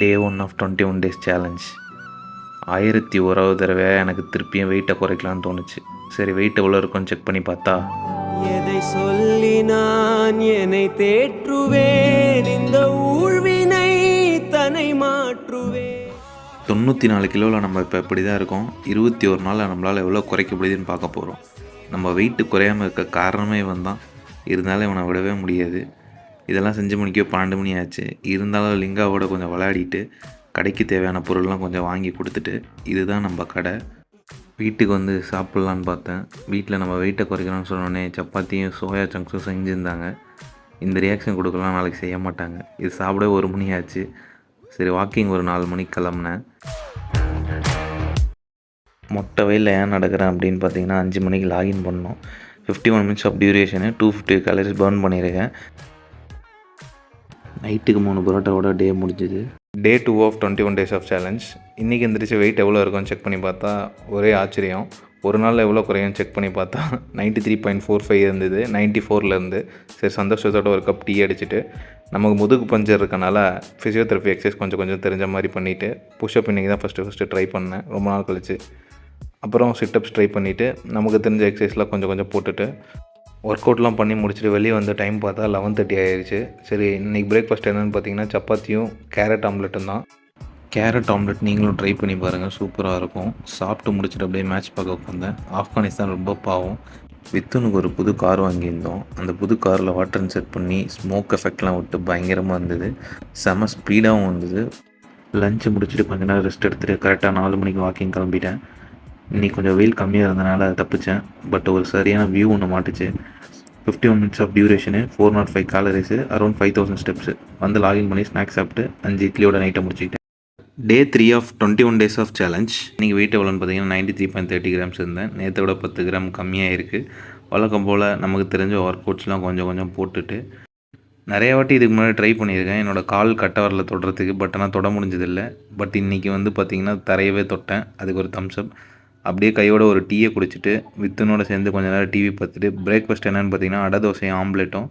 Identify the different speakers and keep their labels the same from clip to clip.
Speaker 1: Day 1 of 21 days challenge. 1001வது தடவையாக எனக்கு திருப்பியும் வெயிட்டை குறைக்கலான்னு தோணுச்சு. சரி வெயிட் எவ்வளோ இருக்குன்னு செக் பண்ணி பார்த்தா,
Speaker 2: எதை சொல்லி நான் என்னை தேற்றுவேன், இந்த ஊழ்வினை தன்னை மாற்றுவேன்.
Speaker 1: 94 கிலோவில் நம்ம இப்போ இப்படி தான் இருக்கோம். 21 நாளில் நம்மளால் எவ்வளோ குறைக்க முடியுதுன்னு பார்க்க போகிறோம். நம்ம வெயிட்டு குறையாமல் இருக்க காரணமே இவன் தான். இருந்தாலும் இவனை விடவே முடியாது. இதெல்லாம் செஞ்சு முடிக்க 12 மணி ஆச்சு. இருந்தாலும் லிங்காவோட கொஞ்சம் விளையாடிட்டு கடைக்கு தேவையான பொருள்லாம் கொஞ்சம் வாங்கி கொடுத்துட்டு, இதுதான் நம்ம கடை. வீட்டுக்கு வந்து சாப்பிட்லான்னு பார்த்தேன். வீட்டில் நம்ம வெயிட்டை குறைக்கலாம்னு சொன்னோடனே சப்பாத்தியும் சோயா சங்க்ஸும் செஞ்சுருந்தாங்க. இந்த ரியாக்ஷன் கொடுக்கலாம் நாளைக்கு செய்ய மாட்டாங்க. இது சாப்பிட 1 மணி ஆச்சு. சரி வாக்கிங் ஒரு 4 மணிக்கு கிளம்புனேன். மொட்டை வெயிலில் ஏன் நடக்கிறேன் அப்படின்னு பார்த்தீங்கன்னா, 5 மணிக்கு லாகின் பண்ணோம். 51 minutes of duration, 250 calories burn பண்ணியிருக்கேன். நைட்டுக்கு 3 பரோட்டாவோட டே முடிஞ்சுது. Day 2 of 21 days of challenge. இன்றைக்கி எந்திரிச்சு வெயிட் எவ்வளோ இருக்குன்னு செக் பண்ணி பார்த்தா ஒரே ஆச்சரியம். ஒரு நாளில் எவ்வளோ குறையும்னு செக் பண்ணி பார்த்தா 93.45 இருந்தது 94லேருந்து. சரி சந்தோஷத்தோட ஒரு கப் டீ அடிச்சுட்டு, நமக்கு முதுகு பஞ்சர் இருக்கனால ஃபிசியோதெரப்பி எக்ஸசைஸ் கொஞ்சம் தெரிஞ்ச மாதிரி பண்ணிவிட்டு, புஷ்அப் இன்றைக்கி தான் ஃபஸ்ட்டு ட்ரை பண்ணேன் ரொம்ப நாள் கழிச்சு. அப்புறம் சிட்டப்ஸ் ட்ரை பண்ணிவிட்டு, நமக்கு தெரிஞ்ச எக்ஸசைஸ்லாம் கொஞ்சம் போட்டுட்டு ஒர்க் அவுட்லாம் பண்ணி முடிச்சுட்டு வெளியே வந்து டைம் பார்த்தா 11:30 ஆயிடுச்சு. சரி இன்றைக்கி பிரேக்ஃபாஸ்ட் என்னென்னு பார்த்தீங்கன்னா சப்பாத்தியும் கேரட் ஆம்லெட்டும் தான். கேரட் ஆம்லெட் நீங்களும் ட்ரை பண்ணி பாருங்கள், சூப்பராக இருக்கும். சாப்பிட்டு முடிச்சுட்டு அப்படியே மேட்ச் பார்க்க உட்காந்தேன். ஆப்கானிஸ்தான் ரொம்ப பாவம். வித்துனுக்கு ஒரு புது கார் வாங்கியிருந்தோம். அந்த புது காரில் வாட்டர் செட் பண்ணி ஸ்மோக் எஃபெக்ட்லாம் விட்டு பயங்கரமாக இருந்தது. செம ஸ்பீடாகவும் இருந்தது. லஞ்சு முடிச்சுட்டு கொஞ்ச நேரம் ரெஸ்ட் எடுத்துகிட்டு கரெக்டாக 4 மணிக்கு வாக்கிங் கிளம்பிட்டேன். இன்றைக்கி கொஞ்சம் வெயில் கம்மியாக இருந்தனால அதை தப்பிச்சேன். பட் ஒரு சரியான வியூ ஒன்று மாட்டுச்சு. 51 minutes of duration, 405 calories, around 5000 steps. வந்து லாகின் பண்ணி ஸ்நாக்ஸ் சாப்பிட்டு 5 இட்லியோட நைட்டை முடிச்சுக்கிட்டேன். Day 3 of 21 days of challenge. இன்றைக்கி வெயிட் எவ்வளோன்னு பார்த்தீங்கன்னா 93.30 கிராம்ஸ் இருந்தேன். நேற்றோட 10 கிராம் கம்மியாக இருக்குது. வழக்கம் போல் நமக்கு தெரிஞ்ச ஒர்க் அவுட்ஸ்லாம் கொஞ்சம் போட்டுட்டு நிறைய வாட்டி இதுக்கு முன்னாடி ட்ரை பண்ணியிருக்கேன். என்னோடய கால் கட்டை வரல தொடுறதுக்கு. பட் ஆனால் தொட முடிஞ்சதில்லை. பட் இன்றைக்கி வந்து பார்த்திங்கன்னா தரையவே தொட்டேன். அதுக்கு ஒரு தம்ஸ்அப். அப்படியே கையோட ஒரு டீயை குடிச்சிட்டு வித்துனோட சேர்ந்து கொஞ்சம் நேரம் டிவி பார்த்துட்டு, பிரேக்ஃபாஸ்ட் என்னென்னு பார்த்தீங்கன்னா அடை தோசையும் ஆம்லேட்டும்.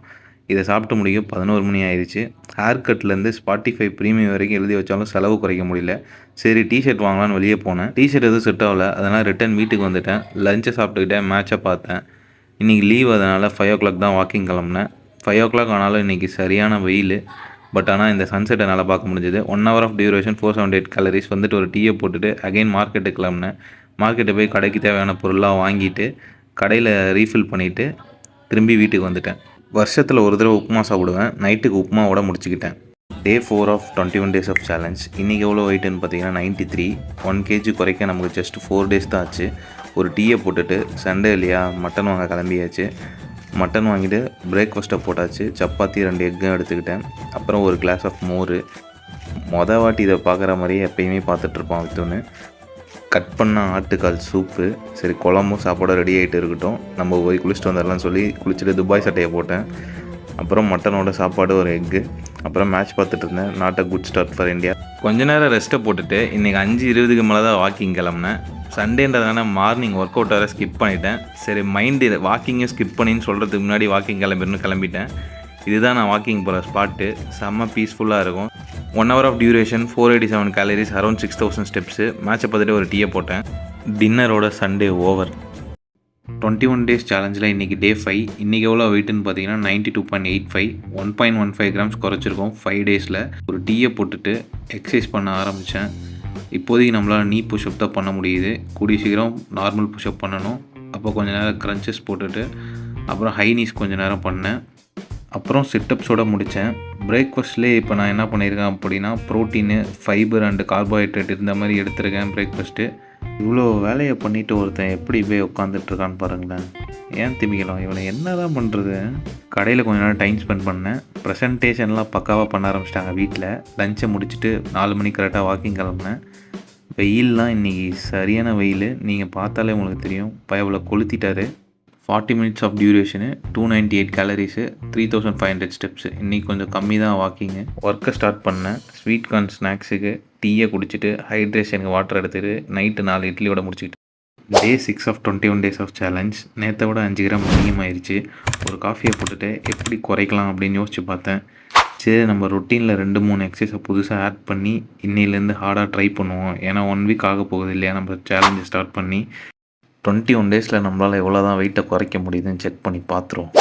Speaker 1: இதை சாப்பிட்டு முடியும் 11 மணி ஆயிடுச்சு. ஹேர் கட்லேருந்து ஸ்பாட்டிஃபை ப்ரீமியம் வரைக்கும் எழுதி வச்சாலும் செலவு குறைக்க முடியல. சரி டிஷர்ட் வாங்கலான்னு வெளியே போனேன். டிஷர்ட் எதுவும் செட் ஆகல. அதனால் ரிட்டன் வீட்டுக்கு வந்துட்டேன். லஞ்சை சாப்பிட்டுக்கிட்டே மேட்சை பார்த்தேன். இன்றைக்கி லீவ், அதனால் 5 o'clock தான் வாக்கிங் கிளம்புனேன். 5 o'clock ஆனாலும் இன்றைக்கி சரியான வெயில். பட் ஆனால் இந்த சன்செட் என்னால் பார்க்க முடிஞ்சது. 1 hour ஆஃப் டியூரேஷன், 478 கேலரிஸ். வந்துட்டு ஒரு டீயை போட்டுட்டு அகைன் மார்க்கெட்டுக்கு கிளம்புனேன். மார்க்கெட்டை போய் கடைக்கு தேவையான பொருளாக வாங்கிட்டு கடையில் ரீஃபில் பண்ணிவிட்டு திரும்பி வீட்டுக்கு வந்துட்டேன். வருஷத்தில் ஒரு தடவை உப்புமா சாப்பிடுவேன். நைட்டுக்கு உப்புமாவோட முடிச்சுக்கிட்டேன். டே 4 ஆஃப் 21 டேஸ் ஆஃப் சேலஞ்ச். இன்றைக்கி எவ்வளோ வெயிட்டுன்னு பார்த்தீங்கன்னா 93. 1 kg குறைக்க நமக்கு ஜஸ்ட் 4 days தான் ஆச்சு. ஒரு டீயை போட்டுட்டு சண்டே இல்லையா மட்டன் வாங்க கிளம்பியாச்சு. மட்டன் வாங்கிட்டு பிரேக்ஃபாஸ்ட்டை போட்டாச்சு. சப்பாத்தி 2 எக்கும் எடுத்துக்கிட்டேன். அப்புறம் ஒரு கிளாஸ் ஆஃப் மோர். மொதல் வாட்டி இதை பார்க்குற மாதிரியே எப்பயுமே பார்த்துட்ருப்பான் வித்துன்னு. கட் பண்ண ஆட்டுக்கால் சூப்பு. சரி குழம்பும் சாப்பாடு ரெடி ஆகிட்டு இருக்கட்டும், நம்ம போய் குளிச்சுட்டு வந்துடலாம்னு சொல்லி குளிச்சுட்டு துபாய் சட்டையை போட்டேன். அப்புறம் மட்டனோட சாப்பாடு ஒரு எக்கு. அப்புறம் மேட்ச் பார்த்துட்டு இருந்தேன். Not a good start for India. கொஞ்ச நேரம் ரெஸ்ட்டை போட்டுட்டு இன்றைக்கி 5:20க்கு மேலே தான் வாக்கிங் கிளம்புனேன். சண்டேன்றதுனால மார்னிங் ஒர்க் அவுட் வேறு ஸ்கிப் பண்ணிட்டேன். சரி மைண்டு வாக்கிங்கை ஸ்கிப் பண்ணின்னு சொல்கிறதுக்கு முன்னாடி வாக்கிங் கிளம்பிட்டேன். இதுதான் நான் வாக்கிங் போகிற ஸ்பாட்டு. செம்ம பீஸ்ஃபுல்லாக இருக்கும். 1 hour of duration, 487 calories, around 6000 steps. மேட்சை பார்த்துட்டு ஒரு டீயை போட்டேன். டின்னரோட சண்டே ஓவர். 21 டேஸ் சேலஞ்சில் இன்றைக்கி டே 5. இன்றைக்கி எவ்வளோ வெயிட்டுன்னு பார்த்தீங்கன்னா 92.85. 1.15 கிராம்ஸ் குறைச்சிருக்கோம் 5 daysல. ஒரு டீயை போட்டுட்டு எக்ஸசைஸ் பண்ண ஆரம்பித்தேன். இப்போதைக்கு நம்மளால் நீ புஷ்அப் தான் பண்ண முடியுது. கூடிய சீக்கிரம் நார்மல் புஷ்அப் பண்ணணும். அப்போ கொஞ்சம் நேரம் க்ரன்ச்சஸ் போட்டுட்டு அப்புறம் ஹை நீஸ் கொஞ்சம் நேரம் பண்ணேன். அப்புறம் சிட்டப்ஸோடு முடித்தேன். பிரேக்ஃபாஸ்ட்லேயே இப்போ நான் என்ன பண்ணியிருக்கேன் அப்படின்னா ப்ரோட்டீனு, ஃபைபர் அண்டு கார்போஹைட்ரேட் இந்த மாதிரி எடுத்துருக்கேன் ப்ரேக்ஃபாஸ்ட்டு. இவ்வளோ வேலையை பண்ணிவிட்டு ஒருத்தன் எப்படி போய் உட்காந்துட்ருக்கான்னு பாருங்களேன். ஏன் திமிக்கலாம், இவனை என்ன தான் பண்ணுறது. கடையில் கொஞ்ச நேரம் டைம் ஸ்பெண்ட் பண்ணேன். ப்ரெசன்டேஷன்லாம் பக்காவாக பண்ண ஆரம்பிச்சிட்டாங்க வீட்டில். லஞ்சை முடிச்சுட்டு 4 மணிக்கு கரெக்டாக வாக்கிங் கிளம்புனேன். வெயில்லாம் இன்றைக்கி சரியான வெயில். நீங்கள் பார்த்தாலே உங்களுக்கு தெரியும். பயவில் கொளுத்திட்டாரு. 40 minutes of duration, 298 calories, 3500 steps. இன்றைக்கி கொஞ்சம் கம்மி தான் வாக்கிங்கு. ஒர்க்கை ஸ்டார்ட் பண்ணேன். ஸ்வீட் கார்ன் ஸ்நாக்ஸுக்கு டீயை குடிச்சிட்டு ஹைட்ரேஷனுக்கு வாட்டர் எடுத்துகிட்டு நைட்டு 4 இட்லியோட முடிச்சுக்கிட்டு. Day 6 of 21 days of challenge. நேற்றை விட 5 கிராம் அதிகமாகிடுச்சு. ஒரு காஃபியை போட்டுட்டு எப்படி குறைக்கலாம் அப்படின்னு யோசித்து பார்த்தேன். சரி நம்ம ரொட்டீனில் 2-3 எக்ஸசைஸை புதுசாக ஆட் பண்ணி இன்னிலேருந்து ஹார்டாக ட்ரை பண்ணுவோம். ஏன்னா 1 வீக் ஆக போகுது இல்லையா நம்ம சேலஞ்சை ஸ்டார்ட் பண்ணி. 21 டேஸில் நம்மளால் எவ்வளோ தான் வெயிட்டை குறைக்க முடியுதுன்னு செக் பண்ணி பார்த்துருவோம்.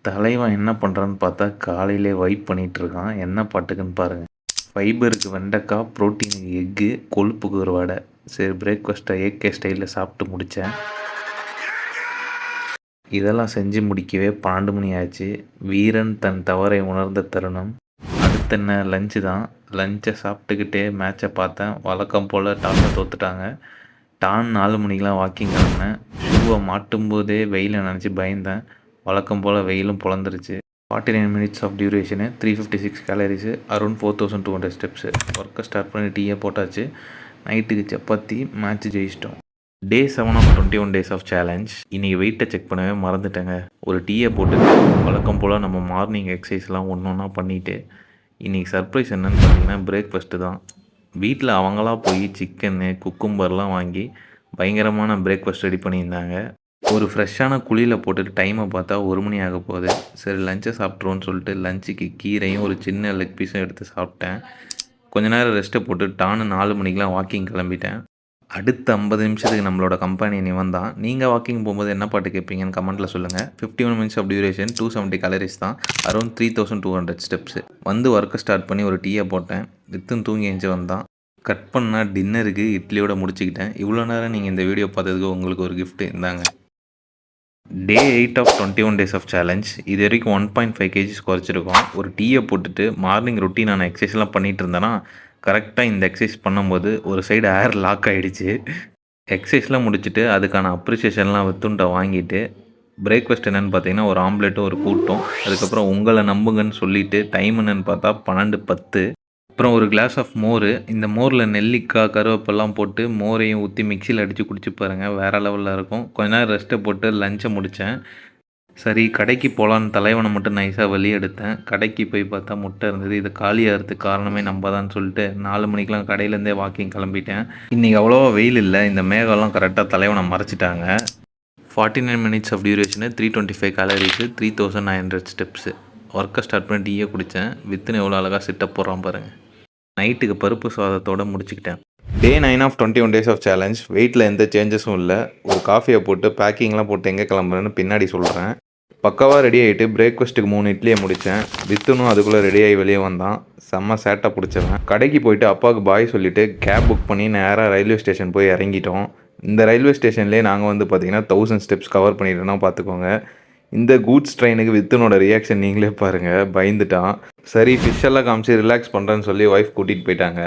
Speaker 1: தலைவன் என்ன பண்ணுறான்னு பார்த்தா காலையிலே வைப் பண்ணிகிட்ருக்கான். என்ன பாட்டுக்குன்னு பாருங்கள். ஃபைபருக்கு வெண்டைக்காய், ப்ரோட்டீனுக்கு எக்கு, கொழுப்புக்கு ஒரு வடை. சரி பிரேக்ஃபாஸ்ட்டை ஏகே ஸ்டைலில் சாப்பிட்டு முடித்தேன். இதெல்லாம் செஞ்சு முடிக்கவே 12 மணி ஆச்சு. வீரன் தன் தவறை உணர்ந்த தருணம். அடுத்து என்ன லஞ்சு தான். லஞ்சை சாப்பிட்டுக்கிட்டே மேட்சை பார்த்தேன். வழக்கம் போல் டாஸை தோற்றுட்டாங்க. டான் 4 மணிக்கெலாம் வாக்கிங் கிளம்புனேன். ஷூவை மாட்டும்போதே வெயிலை நினச்சி பயந்தேன். வழக்கம் போல் வெயிலும் பொழந்துருச்சு. 49 minutes of duration, 356 calories, around 4200 steps. ஒர்க்கை ஸ்டார்ட் பண்ணி டீயை போட்டாச்சு. நைட்டுக்கு சப்பாத்தி. மேட்ச் ஜெயிச்சிட்டோம். Day 7 of 21 days of challenge. இன்றைக்கி வெயிட்டை செக் பண்ணவே மறந்துட்டேங்க. ஒரு டீயை போட்டுட்டு வழக்கம் போல் நம்ம மார்னிங் எக்ஸசைஸ்லாம் ஒன்று ஒன்றா பண்ணிவிட்டு இன்றைக்கி சர்ப்ரைஸ் என்னென்னு பார்த்தீங்கன்னா பிரேக்ஃபாஸ்ட்டு தான். வீட்டில் அவங்களா போய் சிக்கனு, குக்கும்பர்லாம் வாங்கி பயங்கரமான பிரேக்ஃபாஸ்ட் ரெடி பண்ணியிருந்தாங்க. ஒரு ஃப்ரெஷ்ஷான குழியில் போட்டுட்டு டைமை பார்த்தா 1 மணி ஆக போகுது. சரி லஞ்சை சாப்பிட்ருவோன்னு சொல்லிட்டு லஞ்சுக்கு கீரையும் ஒரு சின்ன லெக் பீஸும் எடுத்து சாப்பிட்டேன். கொஞ்ச நேரம் ரெஸ்ட்டை போட்டு டான்னு 4 மணிக்கெலாம் வாக்கிங் கிளம்பிட்டேன். அடுத்த 50 நிமிஷத்துக்கு நம்மளோட கம்பெனி இவன் தான். நீங்கள் வாக்கிங் போகும்போது என்ன பாட்டு கேட்பீங்கன்னு கமெண்ட்டில் சொல்லுங்கள். 51 மினிட்ஸ் ஆஃப் டியூரேஷன், 270 கேலரிஸ் தான், அரௌண்ட் 3200 ஸ்டெப்ஸு. வந்து ஒர்க்கை ஸ்டார்ட் பண்ணி ஒரு டீயை போட்டேன். வித்துன்னு தூங்கி எழுந்து வந்தான். கட் பண்ணால் டின்னருக்கு இட்லியோட முடிச்சுக்கிட்டேன். இவ்வளோ நேரம் நீங்கள் இந்த வீடியோ பார்த்ததுக்கு உங்களுக்கு ஒரு கிஃப்ட்டு இந்தாங்க. டே 8 ஆஃப் 21 டேஸ் ஆஃப் சேலஞ்ச். இது வரைக்கும் 1.5 kgs குறைச்சிருக்கோம். ஒரு டீயை போட்டுட்டு மார்னிங் ரொட்டீனான எக்ஸசைஸ்லாம் பண்ணிகிட்டு இருந்தேன்னா கரெக்டாக இந்த எக்ஸசைஸ் பண்ணும்போது ஒரு சைடு ஏர் லாக் ஆகிடுச்சு. எக்ஸசைஸ்லாம் முடிச்சுட்டு அதுக்கான அப்ரிசியேஷன்லாம் வித்துண்ட வாங்கிட்டு பிரேக்ஃபாஸ்ட் என்னென்னு பார்த்தீங்கன்னா ஒரு ஆம்லேட்டும் ஒரு கூட்டும். அதுக்கப்புறம் உங்களை நம்புங்கன்னு சொல்லிவிட்டு டைம் என்னென்னு பார்த்தா 12:10. அப்புறம் ஒரு கிளாஸ் ஆஃப் மோர். இந்த மோரில் நெல்லிக்காய், கருவேப்பெல்லாம் போட்டு மோரையும் ஊற்றி மிக்சியில் அடித்து குடிச்சு பாருங்கள், வேறு லெவலில் இருக்கும். கொஞ்ச நேரம் ரெஸ்ட்டை போட்டு லஞ்சை முடித்தேன். சரி கடைக்கு போகலான்னு தலைவனை மட்டும் நைஸாக வெளியே எடுத்தேன். கடைக்கு போய் பார்த்தா முட்டை இருந்தது. இது காலியாகிறதுக்கு காரணமே நம்ம தான் சொல்லிட்டு 4 மணிக்கெலாம் கடையிலேருந்தே வாக்கிங் கிளம்பிட்டேன். இன்றைக்கி அவ்வளோவா வெயில் இல்லை. இந்த மேகம்லாம் கரெக்டாக தலைவனை மறைச்சிட்டாங்க. 49 minutes of duration, 325 calories, 3900 steps. ஒர்க்கை ஸ்டார்ட் பண்ணி டீயை குடித்தேன். வித்துன்னு எவ்வளோ அழகாக சிட்டப் போடுறான் பாருங்கள். நைட்டுக்கு பருப்பு சாதத்தோடு முடிச்சுக்கிட்டேன். டே 9 ஆஃப் 21 டேஸ் ஆஃப் சேலஞ்ச். வெயிட்டில் எந்த சேஞ்சஸும் இல்லை. ஒரு காஃபியை போட்டு பேக்கிங்லாம் போட்டு எங்கே கிளம்புறேன்னு பின்னாடி சொல்கிறேன். பக்காவாக ரெடி ஆகிட்டு பிரேக்ஃபாஸ்ட்டுக்கு 3 இட்லியை முடித்தேன். வித்துனும் அதுக்குள்ளே ரெடியாகி வெளியே வந்தான். செம்ம சேட்டை பிடிச்சவன். கடைக்கு போயிட்டு அப்பாவுக்கு பாய் சொல்லிவிட்டு கேப் புக் பண்ணி நேராக ரயில்வே ஸ்டேஷன் போய் இறங்கிட்டோம். இந்த ரயில்வே ஸ்டேஷன்லேயே நாங்கள் வந்து பார்த்திங்கன்னா 1000 ஸ்டெப்ஸ் கவர் பண்ணிட்டோன்னா பார்த்துக்கோங்க. இந்த கூட்ஸ் ட்ரெயினுக்கு வித்துனோட ரியாக்ஷன் நீங்களே பாருங்கள். பயந்துட்டான். சரி ஃபிஷ்ஷெல்லாம் காமிச்சு ரிலாக்ஸ் பண்ணுறேன்னு சொல்லி ஒய்ஃப் கூட்டிகிட்டு போயிட்டாங்க.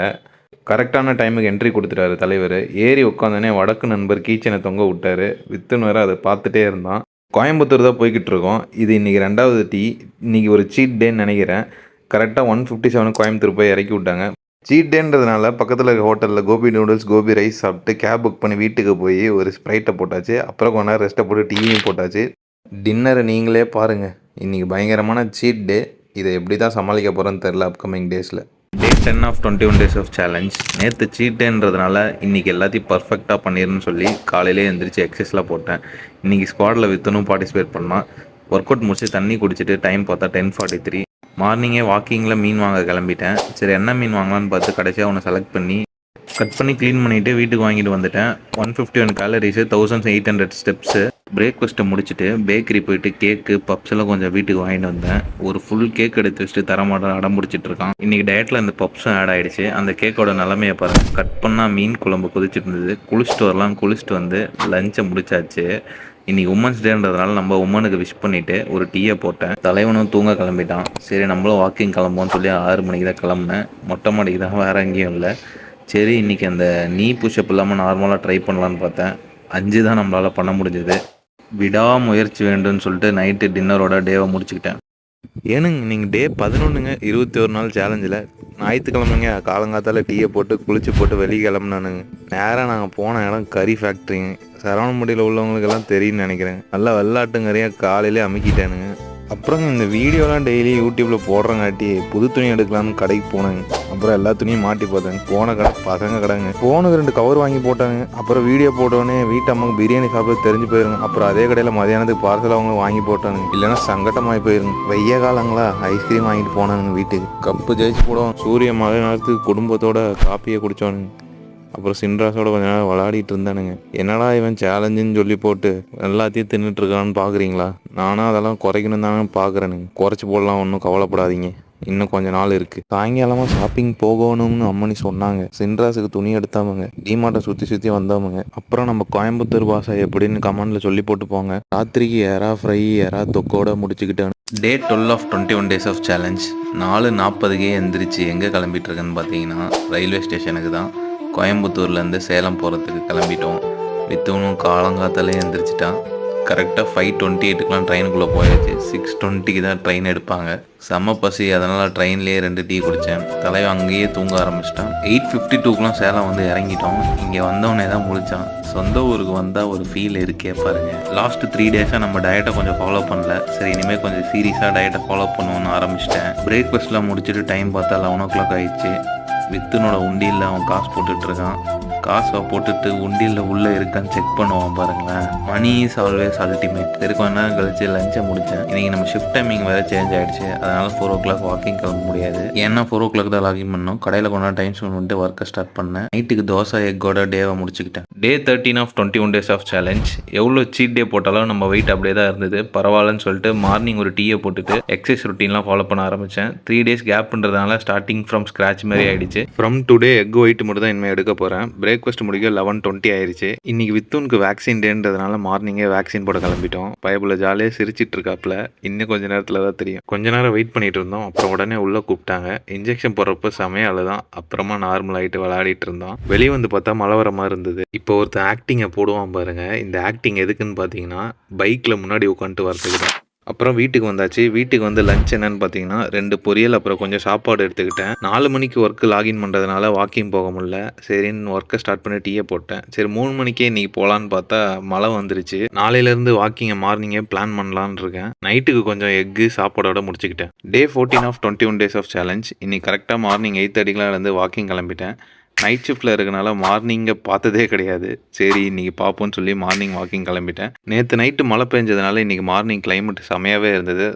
Speaker 1: கரெக்டான டைமுக்கு என்ட்ரி கொடுத்துட்டாரு தலைவர். ஏறி உட்காந்தோடனே வடக்கு நண்பர் கீச்சனை தொங்க விட்டார். வித்துன்னு வேறு அதை பார்த்துட்டே இருந்தான். கோயம்புத்தூர் தான் போய்கிட்டு இருக்கோம். இது இன்றைக்கி 2வது டீ. இன்றைக்கி ஒரு சீட் டேன்னு நினைக்கிறேன். கரெக்டாக 157 கோயம்புத்தூர் போய் இறக்கி விட்டாங்க. சீட் டேன்றதுனால பக்கத்தில் இருக்க ஹோட்டலில் கோபி நூடுல்ஸ், கோபி ரைஸ் சாப்பிட்டு கேப் புக் பண்ணி வீட்டுக்கு போய் ஒரு ஸ்ப்ரைட்டை போட்டாச்சு. அப்புறம் கொஞ்ச நேரம் ரெஸ்ட்டை போட்டு டீயும் போட்டாச்சு. டின்னரை நீங்களே பாருங்கள். இன்றைக்கி பயங்கரமான சீட் டே. இதை எப்படி தான் சமாளிக்க போகிறேன்னு தெரில அப்கமிங் டேஸில். டே 10 ஆஃப் 21 டேஸ் ஆஃப் சேலஞ்ச். நேற்று சீட் டேன்றதுனால இன்றைக்கி எல்லாத்தையும் பர்ஃபெக்டாக பண்ணிடுன்னு சொல்லி காலையிலே எழுந்திரிச்சு எக்ஸசைஸ்லாம் போட்டேன். இன்றைக்கி ஸ்குவாடில் வித்துனும் பார்ட்டிசிபேட் பண்ணால். ஒர்க் அவுட் முடிச்சு தண்ணி குடிச்சிட்டு டைம் பார்த்தா 10:43. மார்னிங்கே வாக்கிங்கில் மீன் வாங்க கிளம்பிட்டேன். சரி என்ன மீன் வாங்கலான்னு பார்த்து கடைசியாக ஒன்று செலக்ட் பண்ணி கட் பண்ணி க்ளீன் பண்ணிவிட்டு வீட்டுக்கு வாங்கிட்டு வந்துட்டேன். 151 கேலரிஸு, 1800 ஸ்டெப்ஸு. பிரேக்ஃபாஸ்ட்டை முடிச்சுட்டு பேக்கரி போயிட்டு கேக்கு, பப்ஸ் எல்லாம் கொஞ்சம் வீட்டுக்கு வாங்கிட்டு வந்தேன். ஒரு ஃபுல் கேக் எடுத்து வச்சுட்டு தரமாட்டேன் அடம் பிடிச்சிட்டு இருக்கான். இன்றைக்கி டயட்டில் இந்த பப்ஸும் ஆட் ஆகிடுச்சு. அந்த கேக்கோட நிலமையை பாருங்கள். கட் பண்ணால் மீன் குழம்பு கொதிச்சுட்டு இருந்தது. குளிச்சுட்டு வரலாம். குளிச்சுட்டு வந்து லஞ்சை முடிச்சாச்சு. இன்றைக்கி உமன்ஸ் டேன்றதுனால நம்ம உமனுக்கு விஷ் பண்ணிவிட்டு ஒரு டீயை போட்டேன். தலைவனும் தூங்க கிளம்பிட்டான். சரி நம்மளும் வாக்கிங் கிளம்போன்னு சொல்லி 6 மணிக்கு தான் கிளம்புனேன். மொட்டை மாடிக்கு தான், வேறு எங்கேயும் இல்லை. சரி இன்றைக்கி அந்த நீ புஷ்அப் இல்லாமல் நார்மலாக ட்ரை பண்ணலான்னு பார்த்தேன். 5 தான் நம்மளால் பண்ண முடிஞ்சது. விடாமுயற்சி வேண்டும்னு சொல்லிட்டு நைட்டு டின்னரோட டேவை முடிச்சுக்கிட்டேன். ஏனுங்க நீங்கள் டே 11ங்க, 21 நாள் சேலஞ்சில் ஞாயிற்றுக்கிழமைங்க காலங்காத்தால் டீயை போட்டு குளிச்சு போட்டு வெளியே கிளம்புனானுங்க. நேராக நாங்கள் போன இடம் கறி ஃபேக்ட்ரிங்க. சரவணம்பட்டியில் உள்ளவங்களுக்கெல்லாம் தெரியும்னு நினைக்கிறேன். நல்லா வெள்ளாட்டுங்கறியாக காலையிலே அமுக்கிட்டானுங்க. அப்புறம் இந்த வீடியோலாம் டெய்லி யூடியூப்பில் போடுறங்காட்டி புது துணி எடுக்கலான்னு கடைக்கு போனாங்க. அப்புறம் எல்லா துணியும் மாட்டி பார்த்தாங்க. போன கடை பசங்க கடைங்க. போனுக்கு 2 கவர் வாங்கி போட்டாங்க. அப்புறம் வீடியோ போட்டோடனே வீட்டு அம்மாவுக்கு பிரியாணி சாப்பிட தெரிஞ்சு போயிருங்க. அப்புறம் அதே கடையில் மதியானத்துக்கு பார்சல் அவங்க வாங்கி போட்டானுங்க. இல்லைன்னா சங்கட்டமாகி போயிருங்க. வெய்ய காலங்களா ஐஸ்கிரீம் வாங்கிட்டு போனானுங்க வீட்டுக்கு. கப்பு ஜெயிச்சு போடுவோம். சூரிய மழை நேரத்துக்கு குடும்பத்தோட காப்பியை குடிச்சோனுங்க. அப்புறம் சின்ராஸோட கொஞ்ச நேரம் விளையாடிட்டு இருந்தானுங்க. என்னடா இவன் சேலஞ்சுன்னு சொல்லி போட்டு எல்லாத்தையும் தின்னுட்டு இருக்கான்னு பார்க்குறீங்களா? நானும் அதெல்லாம் குறைக்கணும் தானே பார்க்குறேனுங்க. குறைச்சி போடலாம், ஒன்றும் கவலைப்படாதீங்க. இன்னும் கொஞ்ச நாள் இருக்குது. சாயங்காலமாக ஷாப்பிங் போகணும்னு அம்மனி சொன்னாங்க. சின்ராஸுக்கு துணி எடுத்தாமங்க. டிமார்ட்டை சுற்றி வந்தாமங்க. அப்புறம் நம்ம கோயம்புத்தூர் பாஷை எப்படின்னு கமெண்டில் சொல்லி போட்டு போங்க. ராத்திரிக்கு எறா ஃப்ரை எறா தொக்கோட முடிச்சுக்கிட்டேன். டே 12 ஆஃப் 21 days ஆஃப் சேலஞ்ச். 4:40க்கே எந்திரிச்சு எங்கே கிளம்பிட்டு இருக்கேன்னு பார்த்தீங்கன்னா ரயில்வே ஸ்டேஷனுக்கு தான். கோயம்புத்தூர்லேருந்து சேலம் போகிறதுக்கு கிளம்பிட்டோம். வித்தவனும் காலங்காத்தாலே எந்திரிச்சிட்டான். கரெக்டாக 5:28க்குலாம் ட்ரெயினுக்குள்ளே போயாச்சு. 6:20க்கு தான் ட்ரெயின் எடுப்பாங்க. செம்ம பசி, அதனால் ட்ரெயின்லேயே 2 டீ குடித்தேன். தலைவன் அங்கேயே தூங்க ஆரம்பிச்சிட்டான். 8:52க்குலாம் சேலம் வந்து இறங்கிட்டோம். இங்கே வந்தவனே தான் முழிச்சான். சொந்த ஊருக்கு வந்தால் ஒரு ஃபீல் இருக்கே பாருங்க. லாஸ்ட் 3 டேஸாக நம்ம டயட்டை கொஞ்சம் ஃபாலோ பண்ணல. சரி, இனிமேல் கொஞ்சம் சீரியஸாக டயட்டை ஃபாலோ பண்ணுவோன்னு ஆரம்பிச்சிட்டேன். பிரேக்ஃபாஸ்ட்லாம் முடிச்சுட்டு டைம் பார்த்தா 11 o'clock ஆயிடுச்சு. வித்துனோட உண்டியில் அவன் காசு போட்டுட்ருக்கான். காசை போட்டுட்டு உண்டியில் உள்ளே இருக்கான்னு செக் பண்ணுவான் பாருங்களேன். Money is always ultimate. சரி, கொஞ்ச நேரம் கழிச்சு லஞ்சை முடித்தேன். இன்றைக்கி நம்ம ஷிஃப்ட் டைமிங் வேறு சேஞ்ச் ஆகிடுச்சு. அதனால் 4 o'clock வாக்கிங் கிளம்ப முடியாது. ஏன்னா 4 o'clock தான் லாகின் பண்ணோம். கடையில் கொஞ்ச நேரம் டைம் ஸ்பெண்ட் பண்ணிட்டு ஒர்க்கை ஸ்டார்ட் பண்ணேன். நைட்டுக்கு தோசை எக்கோட டேவை முடிச்சுக்கிட்டேன். டே 13 ஆஃப் 21 days ஆஃப் சேலஞ்ச். எவ்வளோ சீட் டே போட்டாலும் நம்ம வெயிட் அப்படியே தான் இருந்தது. பரவாயில்லன்னு சொல்லிட்டு மார்னிங் ஒரு டீயை போட்டுட்டு எக்ஸசைஸ் ரொட்டீன்லாம் ஃபாலோ பண்ண ஆரம்பித்தேன். 3 days கேப்ன்றதுனால ஸ்டார்டிங் ஃப்ரம் ஸ்க்ராட்ச் மாதிரி ஆகிடுச்சு. ஃப்ரம் டுடே எக் ஒயிட் மட்டும் தான் இனிமேல் எடுக்க போகிறேன். பிரேக்ஃபாஸ்ட் முடிக்க 11:20 ஆயிடுச்சு. இன்னைக்கு வித்துனுக்கு வேக்சின் டேன்றதுனால மார்னிங்கே வேக்சின் போட கிளம்பிட்டோம். பயபுல ஜாலியாக சிரிச்சிட்டு இருக்காப்புல. இன்னும் கொஞ்ச நேரத்தில் தான் தெரியும். கொஞ்ச நேரம் வெயிட் பண்ணிட்டு இருந்தோம். அப்புறம் உடனே உள்ளே கூப்பிட்டாங்க. இன்ஜெக்ஷன் போடுறப்ப சமையல் தான். அப்புறமா நார்மல் ஆகிட்டு விளையாடிட்டு இருந்தோம். வெளியே வந்து பார்த்தா மழை வர மாதிரி இருந்தது. இப்போ ஒருத்தர் ஆக்டிங்கை போடுவான் பாருங்க. இந்த ஆக்டிங் எதுக்குன்னு பார்த்தீங்கன்னா பைக்கில் முன்னாடி உட்காந்துட்டு வரதுக்கு தான். அப்புறம் வீட்டுக்கு வந்தாச்சு. வீட்டுக்கு வந்து லஞ்ச் என்னன்னு பார்த்தீங்கன்னா 2 பொரியல் அப்புறம் கொஞ்சம் சாப்பாடு எடுத்துக்கிட்டேன். 4 மணிக்கு ஒர்க்கு லாகின் பண்ணுறதுனால வாக்கிங் போக முடியல. சரின்னு ஒர்க்கை ஸ்டார்ட் பண்ணி டீயை போட்டேன். சரி, 3 மணிக்கே இன்றைக்கி போகலான்னு பார்த்தா மழை வந்துருச்சு. நாளையிலேருந்து வாக்கிங்கை மார்னிங்கே பிளான் பண்ணலான்னு இருக்கேன். நைட்டுக்கு கொஞ்சம் எக்கு சாப்பாடோட முடிச்சுக்கிட்டேன். Day 14 of 21 days of challenge. இன்னைக்கு கரெக்டாக மார்னிங் 8:30க்குலாம் இருந்து வாக்கிங் கிளம்பிட்டேன். நைட் ஷிஃப்ட்டில் இருக்கனால மார்னிங்கை பார்த்ததே கிடையாது. சரி, இன்றைக்கி பார்ப்போன்னு சொல்லி மார்னிங் வாக்கிங் கிளம்பிட்டேன். நேற்று நைட்டு மழை பெஞ்சதுனால இன்றைக்கி மார்னிங் கிளைமேட் செமையாகவே இருந்தது.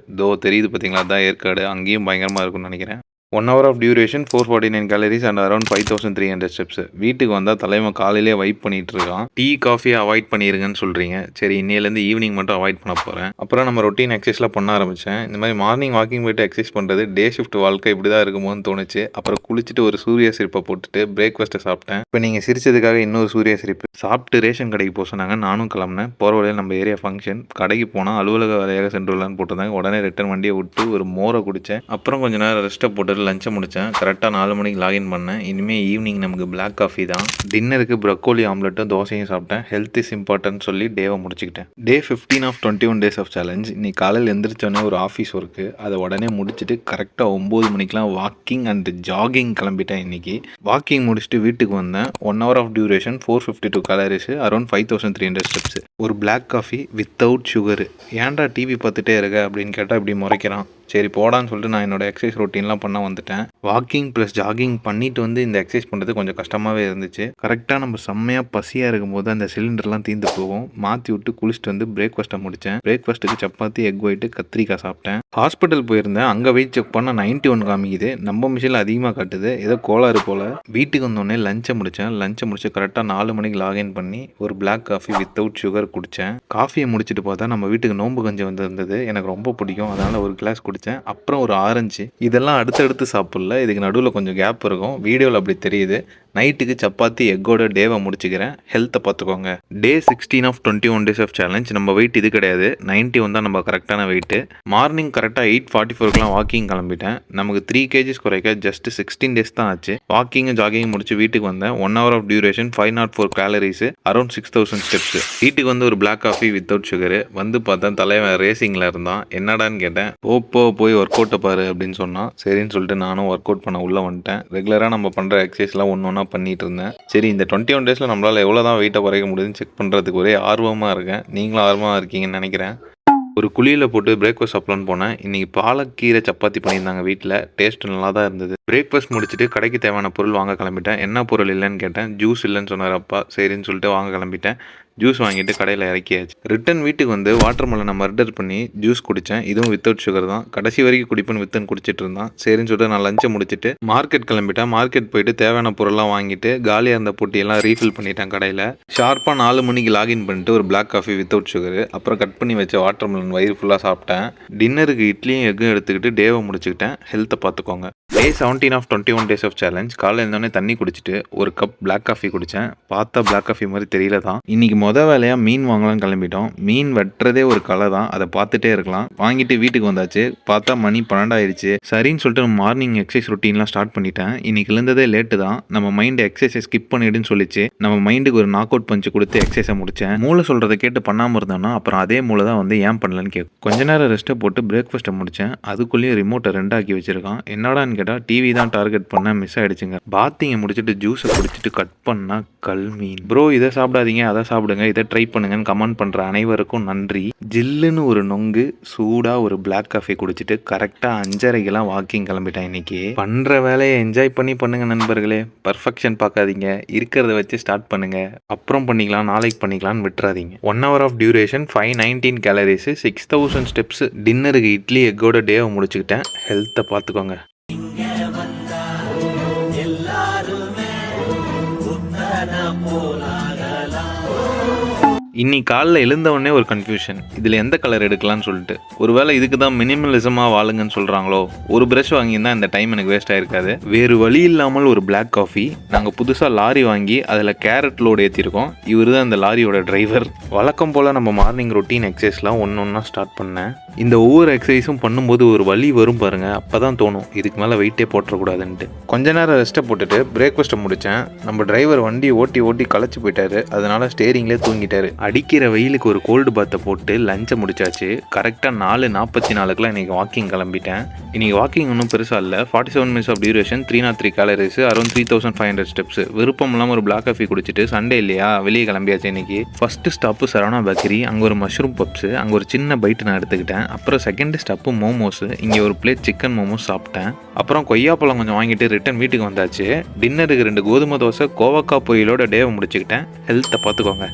Speaker 1: தெரியுது பார்த்தீங்களா, தான் ஏற்காடு. அங்கேயும் பயங்கரமாக இருக்கும்னு நினைக்கிறேன். 1 hour of duration, 449 calories and around 5300 steps. வீட்டுக்கு வந்தால் தலைவன் காலையிலே வைப் பண்ணிட்டு இருக்கான். டீ காஃபியை அவாய்ட் பண்ணிடுங்கன்னு சொல்கிறீங்க. சரி, இன்னையிலேருந்து ஈவினிங் மட்டும் அவாய்ட் பண்ண போகிறேன். அப்புறம் நம்ம ரொட்டீன் எக்ஸசைஸ்லாம் பண்ண ஆரம்பித்தேன். இந்த மாதிரி மார்னிங் வாக்கிங் போய்ட்டு எக்ஸசைஸ் பண்ணுறது டே ஷிஃப்ட் வாழ்க்கை இப்படி தான் இருக்குமோன்னு தோணுச்சு. அப்புறம் குளிச்சுட்டு ஒரு சூரிய சிரிப்பை போட்டுட்டு பிரேக்ஃபாஸ்ட்டை சாப்பிட்டேன். இப்போ நீங்கள் சிரிச்சதுக்காக இன்னொரு சூரிய சிரிப்பு சாப்பிட்டு ரேஷன் கடைக்கு போக சொன்னாங்க. நானும் கிளம்புனேன். போகிற வழியில் நம்ம ஏரியா ஃபங்க்ஷன். கடைக்கு போனால் அலுவலக வேலையாக சென்றுலான்னு போட்டிருந்தாங்க. உடனே ரிட்டர்ன் வண்டியை விட்டு ஒரு மோரை குடித்தேன். அப்புறம் கொஞ்சம் நேரம் ரெஸ்ட்டை போட்டு லஞ்சை முடித்தேன். கரெக்டாக 4 மணிக்கு லாகின் பண்ணேன். இனிமேல் ஈவினிங் நமக்கு பிளாக் காஃபி தான். டின்னருக்கு ப்ரொக்கோலி ஆம்லெட்டும் தோசையும் சாப்பிட்டேன். ஹெல்த் இஸ் இம்பார்ட்டன்ட் சொல்லி டேவை முடிச்சுக்கிட்டேன். டே 15 ஆஃப் 21 days ஆஃப் சேலஞ்ச். இன்னைக்கு காலையில் எந்திரிச்சோடனே ஒரு ஆஃபீஸ் ஒர்க்கு. அதை உடனே முடிச்சுட்டு கரெக்டாக 9 மணிக்கெலாம் வாக்கிங் அண்ட் ஜாகிங் கிளம்பிட்டேன். இன்றைக்கி வாக்கிங் முடிச்சுட்டு வீட்டுக்கு வந்தேன். 1 hour of duration, 452 calories, around 5300 steps. ஒரு பிளாக் காஃபி வித்தவுட் சுகரு. ஏன்டா டிவி பார்த்துட்டே இருக்க அப்படின்னு கேட்டால் இப்படி முறைக்கிறான். சரி போடான்னு சொல்லிட்டு நான் என்னோட எக்ஸசைஸ் ரொட்டீன்லாம் பண்ண வந்துட்டேன். வாக்கிங் ப்ளஸ் ஜாகிங் பண்ணிட்டு வந்து இந்த எக்ஸசைஸ் பண்ணுறது கொஞ்சம் கஷ்டமாகவே இருந்துச்சு. கரெக்டாக நம்ம செம்மையாக பசியாக இருக்கும்போது அந்த சிலிண்டர்லாம் தீர்ந்து போகும். மாற்றி விட்டு குளிச்சுட்டு வந்து பிரேக்ஃபாஸ்ட்டை முடித்தேன். பிரேக்ஃபாஸ்ட்டுக்கு சப்பாத்தி, எக் ஒயிட்டு, கத்திரிக்காய் சாப்பிட்டேன். ஹாஸ்பிட்டல் போயிருந்தேன். அங்கே வெயிட் செக் பண்ணால் 91 காமிக்குது. நம்ம மிஷினில் அதிகமாக காட்டுது. ஏதோ கோளாறு போல். வீட்டுக்கு வந்தோடனே லஞ்சை முடித்தேன். லஞ்சை முடிச்சு கரெக்டாக 4 மணிக்கு லாகின் பண்ணி ஒரு பிளாக் காஃபி வித்தவுட் சுகர் குடித்தேன். காஃபியை முடிச்சுட்டு பார்த்தா நம்ம வீட்டுக்கு நோம்பு கஞ்சி வந்திருந்தது. எனக்கு ரொம்ப பிடிக்கும். அதனால் ஒரு கிளாஸ் குடித்தேன். அப்புறம் ஒரு ஆரஞ்சு. இதெல்லாம் அடுத்தடுத்து சாப்பிடல. இதுக்கு நடுவில் கொஞ்சம் கேப் இருக்கும். வீடியோவில் அப்படி தெரியுது. நைட்டுக்கு சப்பாத்தி எக்கோட டேவை முடிச்சுக்கிறேன். ஹெல்த்தை பார்த்துக்கோங்க. டே 16 ஆஃப் 21 days ஆஃப் சேலஞ்ச். நம்ம வெயிட் இது கிடையாது. 91 தான் நம்ம கரெக்டான வெயிட்டு. மார்னிங் கரெக்டாக 8:44க்குலாம் வாக்கிங் கிளம்பிட்டேன். நமக்கு 3 kgs குறைக்க ஜஸ்ட் 16 days தான் ஆச்சு. வாக்கிங் ஜாகிங் முடிச்சு வீட்டுக்கு வந்தேன். 1 hour of duration, 504 calories, around 6000 steps. வீட்டுக்கு வந்து ஒரு பிளாக் காஃபி வித்தவுட் சுகரு. வந்து பார்த்தா தலைவன் ரேசிங்கில் இருந்தான். என்னடான்னு கேட்டேன். போய் ஒர்க் அவுட்டை பாரு அப்படின்னு சொன்னான். சரின்னு சொல்லிட்டு நானும் ஒர்க் அவுட் பண்ண உள்ளே வந்துட்டேன். ரெகுலராக நம்ம பண்ணுற எக்ஸசைஸ்லாம் ஒன்று ஒன்றா பண்ணிட்டு இருந்தேன். சரி, இந்த 21 days நம்மளால் எவ்வளோ தான் வெயிட்டை குறைக்க முடியுதுன்னு செக் பண்ணுறதுக்கு ஒரே ஆர்வமாக இருக்கேன். நீங்களும் ஆர்வமாக இருக்கீங்கன்னு நினைக்கிறேன். ஒரு குழியில் போட்டு பிரேக்ஃபாஸ்ட் சாப்பிட்லான்னு போனேன். இன்றைக்கி பாலக்கீரை சப்பாத்தி பண்ணியிருந்தாங்க வீட்டில். டேஸ்ட் நல்லா தான் இருந்தது. பிரேக்ஃபாஸ்ட் முடிச்சுட்டு கடைக்கு தேவையான பொருள் வாங்க கிளம்பிட்டேன். என்ன பொருள் இல்லைன்னு கேட்டேன். ஜூஸ் இல்லைன்னு சொன்னார் அப்பா. சரின்னு சொல்லிட்டு வாங்க கிளம்பிட்டேன். ஜூஸ் வாங்கிட்டு கடையில் இறக்கியாச்சு. ரிட்டன் வீட்டுக்கு வந்து வாட்டர் மெலனை மர்டர் பண்ணி ஜூஸ் குடித்தேன். இதுவும் வித்தவுட் சுகர் தான். கடைசி வரைக்கும் குடிப்பேன்னு வித்துன்னு குடிச்சிட்டு இருந்தான். சரின்னு சொல்லிட்டு நான் லஞ்சை முடிச்சுட்டு மார்க்கெட் கிளம்பிட்டேன். மார்க்கெட் போயிட்டு தேவையான பொருள்லாம் வாங்கிட்டு காலியாக இருந்த பொட்டியெல்லாம் ரீஃபில் பண்ணிட்டேன் கடையில். ஷார்ப்பாக 4 மணிக்கு லாகின் பண்ணிட்டு ஒரு பிளாக் காஃபி வித்தவுட் சுகர், அப்புறம் கட் பண்ணி வச்ச வாட்டர் மெலன் வயிறு ஃபுல்லாக சாப்பிட்டேன். டின்னருக்கு இட்லியும் எக்கும் எடுத்துக்கிட்டு டேவை முடிச்சுக்கிட்டேன். ஹெல்த்தை பார்த்துக்கோங்க. Day 17 of 21 days of challenge. காலையில் இருந்தோடனே தண்ணி குடிச்சிட்டு ஒரு கப் பிளாக் காஃபி குடித்தேன். பார்த்தா பிளாக் காஃபி மாதிரி தெரியல தான். இன்றைக்கி வேலையாக மீன் வாங்கலாம்னு கிளம்பிட்டோம். மீன் வெட்டுறதே ஒரு கலை தான். அதை பார்த்துட்டே இருக்கலாம். வாங்கிட்டு வீட்டுக்கு வந்தாச்சு. பார்த்தா மணி 12 ஆயிடுச்சு. சரின்னு சொல்லிட்டு மார்னிங் எக்ஸசைஸ் ரொட்டீன்லாம் ஸ்டார்ட் பண்ணிட்டேன். இன்றைக்கி இருந்ததே லேட்டு தான். நம்ம மைண்டு எக்ஸசைஸ் ஸ்கிப் பண்ணிடுன்னு சொல்லிச்சு. நம்ம மைண்டுக்கு ஒரு நாக் அவுட் பஞ்சு கொடுத்து எக்ஸசைஸை முடித்தேன். மூளை சொல்கிறத கேட்டு பண்ணாமல் இருந்தோன்னா அப்புறம் அதே மூளை தான் வந்து ஏன் பண்ணலன்னு கேட்கும். கொஞ்ச நேரம் ரெஸ்ட்டை போட்டு பிரேக்ஃபாஸ்ட்டை முடித்தேன். அதுக்குள்ளேயும் ரிமோட்டை 2 ஆக்கி வச்சிருக்கான். என்னடான்னு கேட்டால் டிவி தான் டார்கெட் பண்ண மிஸ் ஆகிடுச்சுங்க. பாத்திங்கை முடிச்சுட்டு ஜூஸை குடிச்சிட்டு கட் பண்ணால் கல்மீன். ப்ரோ இதை சாப்பிடாதீங்க அதை சாப்பிடுங்க இதை ட்ரை பண்ணுங்கன்னு கமெண்ட் பண்ணுற அனைவருக்கும் நன்றி. ஜில்லுன்னு ஒரு நொங்கு சூடாக ஒரு பிளாக் காஃபி குடிச்சிட்டு கரெக்டாக 5:30க்கெல்லாம் வாக்கிங் கிளம்பிட்டேன். இன்னைக்கு பண்ணுற வேலையை என்ஜாய் பண்ணி பண்ணுங்க நண்பர்களே. பர்ஃபெக்ஷன் பார்க்காதீங்க. இருக்கிறத வச்சு ஸ்டார்ட் பண்ணுங்க. அப்புறம் பண்ணிக்கலாம் நாளைக்கு பண்ணிக்கலாம்னு விட்டுறாதீங்க. 1 hour of duration 519 calories 6000 steps. டின்னருக்கு இட்லி எக்கோட டேவை முடிச்சுக்கிட்டேன். ஹெல்த்தை பார்த்துக்கோங்க. இன்னைக்கு காலைல எழுந்தவொடனே ஒரு கன்ஃபியூஷன். இதில் எந்த கலர் எடுக்கலாம்னு சொல்லிட்டு. ஒருவேளை இதுக்கு தான் மினிமலிசமாக வாழுங்கன்னு சொல்கிறாங்களோ. ஒரு ப்ரஷ் வாங்கியிருந்தால் இந்த டைம் எனக்கு வேஸ்ட் ஆகிருக்காது. வேறு வழி இல்லாமல் ஒரு பிளாக் காஃபி. நாங்கள் புதுசாக லாரி வாங்கி அதில் கேரட் லோடு ஏற்றிருக்கோம். இவர் தான் அந்த லாரியோட டிரைவர். வழக்கம் போல் நம்ம மார்னிங் ரொட்டீன் எக்ஸசைஸ்லாம் ஒன்றா ஸ்டார்ட் பண்ணேன். இந்த ஒவ்வொரு எக்ஸசைஸும் பண்ணும்போது ஒரு வலி வரும் பாருங்கள். அப்போ தான் தோணும் இதுக்கு மேலே வெயிட்டே போட்டக்கூடாதுன்ட்டு. கொஞ்ச நேரம் ரெஸ்ட்டை போட்டுட்டு பிரேக்ஃபாஸ்ட்டை முடித்தேன். நம்ம டிரைவர் வண்டி ஓட்டி களைச்சி போயிட்டாரு. அதனால ஸ்டேரிங்லேயே தூங்கிட்டாரு. அடிக்கிற வெயிலுக்கு ஒரு கோல்டு பாத்தை போட்டு லஞ்சை முடிச்சாச்சு. கரெக்டாக 4:44க்குலாம் இன்றைக்கி வாக்கிங் கிளம்பிட்டேன். இன்றைக்கி வாக்கிங் ஒன்றும் பெருசாக இல்லை. 47 minutes of duration, 303 calories, around 3500 steps. விருப்பம் இல்லாமல் ஒரு பிளாக் காஃபி குடிச்சிட்டு சண்டே இல்லையா வெளியே கிளம்பியாச்சு. இன்றைக்கி ஃபஸ்ட்டு ஸ்டாப்பு சரவணா பேக்கரி. அங்கே ஒரு மஷ்ரூம் பப்ஸு, அங்கே ஒரு சின்ன பைட்டு நான் எடுத்துக்கிட்டேன். அப்புறம் செகண்ட் ஸ்டாப்பு மோமோஸு. இங்கே ஒரு பிளேட் சிக்கன் மோமோஸ் சாப்பிட்டேன். அப்புறம் கொய்யாப்பழம் கொஞ்சம் வாங்கிட்டு ரிட்டன் வீட்டுக்கு வந்தாச்சு. டின்னருக்கு 2 கோதுமை தோசை கோவக்காய் பொரியலோட டேவை முடிச்சுக்கிட்டேன். ஹெல்த்தை பார்த்துக்கோங்க.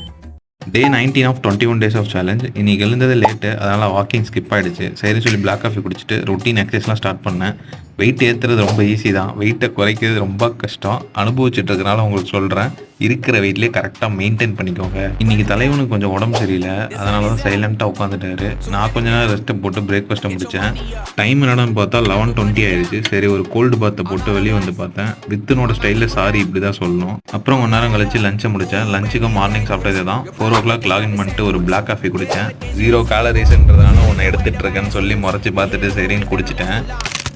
Speaker 1: Day 19 of 21 days of challenge. இன்றைக்கி எழுந்தது லேட்டு, அதனால் வாக்கிங் ஸ்கிப் ஆகிடுச்சு. சரின்னு சொல்லி பிளாக் காஃபி குடிச்சிட்டு ரொட்டீன் எக்ஸசைஸ்லாம் ஸ்டார்ட் பண்ணேன். வெயிட் ஏற்றுறது ரொம்ப ஈஸி தான். வெயிட்டை குறைக்கிறது ரொம்ப கஷ்டம். அனுபவிச்சுட்டு இருக்கனால உங்களுக்கு சொல்கிறேன். இருக்கிற வெயிட்லேயே கரெக்டாக மெயின்டைன் பண்ணிக்கோங்க. இன்றைக்கி தலைவனுக்கு கொஞ்சம் உடம்பு சரியில்லை. அதனால தான் சைலண்ட்டாக உட்காந்துட்டாரு. நான் கொஞ்ச நேரம் ரெஸ்ட்டை போட்டு பிரேக்ஃபாஸ்ட்டை முடித்தேன். டைம் என்னடான்னு பார்த்தா 11:20 ஆயிடுச்சு. சரி ஒரு கோல்டு பாத்தை போட்டு வெளியே வந்து பார்த்தேன். வித்தனோட ஸ்டைலில் சாரி இப்படி தான் சொல்லணும். அப்புறம் 1 நேரம் கழிச்சு லஞ்சை முடித்தேன். லஞ்சுக்கு மார்னிங் சாப்பிட்டதே தான். 4 o'clock லாகின் பண்ணிட்டு ஒரு பிளாக் காஃபி குடித்தேன். 0 கேலரிஸ்ன்றதுனால ஒன்று எடுத்துகிட்டு இருக்கேன்னு சொல்லி முறைச்சி பார்த்துட்டு சரின்னு குடிச்சிட்டேன்.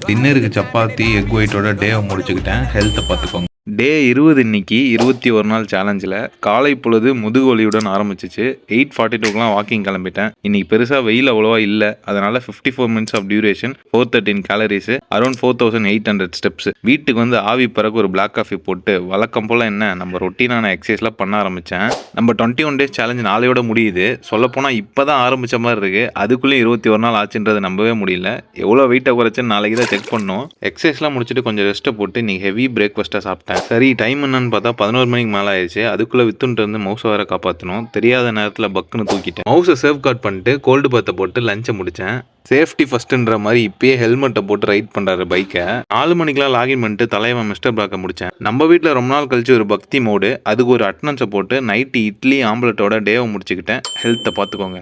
Speaker 1: டின்னருக்கு சப்பாத்தி எக் ஒயிட்டோட டேவை முடிச்சுக்கிட்டேன். ஹெல்த்தை பார்த்துக்கோங்க. Day 20 இன்னைக்கு 21 நாள் சேலஞ்சில் காலை பொழுது முதுகு வலியுடன் ஆரம்பிச்சிச்சு. 8:42க்குலாம் வாக்கிங் கிளம்பிட்டேன். இன்னைக்கு பெருசாக வெயில் அவ்வளோவா இல்லை. அதனால 54 minutes of duration, 413 calories, around 4800 steps. வீட்டுக்கு வந்து ஆவி பிறகு ஒரு பிளாக் காஃபி போட்டு வழக்கம் போல் என்ன நம்ம ரொட்டீனான எக்ஸசைஸ்லாம் பண்ண ஆரம்பித்தேன். நம்ம 21 days சேலஞ்ச் நாளையோட முடியுது. சொல்லப்போனால் இப்போ தான் ஆரம்பித்த மாதிரி இருக்குது. அதுக்குள்ளே 21 நாள் ஆச்சுன்றது நம்பவே முடியல. எவ்வளோ வெயிட்டை குறைச்சேன்னு நாளைக்கு தான் செக் பண்ணோம். எக்ஸசைஸ்லாம் முடிச்சுட்டு கொஞ்சம் ரெஸ்ட்டை போட்டு இன்னைக்கு ஹெவி பிரேக்ஃபாஸ்ட்டாக சாப்பிட்டேன். சரி டைம் என்னன்னு பார்த்தா 11 மணிக்கு மேலே ஆயிடுச்சு. அதுக்குள்ளே வித்துன்ட்டு வந்து மவுஸை வேற காப்பாற்றணும். தெரியாத நேரத்தில் பக்குன்னு தூக்கிட்டேன். மவுஸை சேவ் கார்ட் பண்ணிட்டு கோல்டு பாத்தை போட்டு லஞ்சை முடித்தேன். சேஃப்டி ஃபஸ்ட்டுன்ற மாதிரி இப்பயே ஹெல்மெட்டை போட்டு ரைட் பண்ணுறாரு பைக்கை. 4 மணிக்கெலாம் லாகின் பண்ணிட்டு தலைவன் மிஸ்டர் பிளாக்கை முடித்தேன். நம்ம வீட்டில் ரொம்ப நாள் கழிச்சு ஒரு பக்தி மோடு. அதுக்கு ஒரு அட்டனன்ஸை போட்டு நைட்டு இட்லி ஆம்லெட்டோட டேவை முடிச்சுக்கிட்டேன். ஹெல்த்தை பார்த்துக்கோங்க.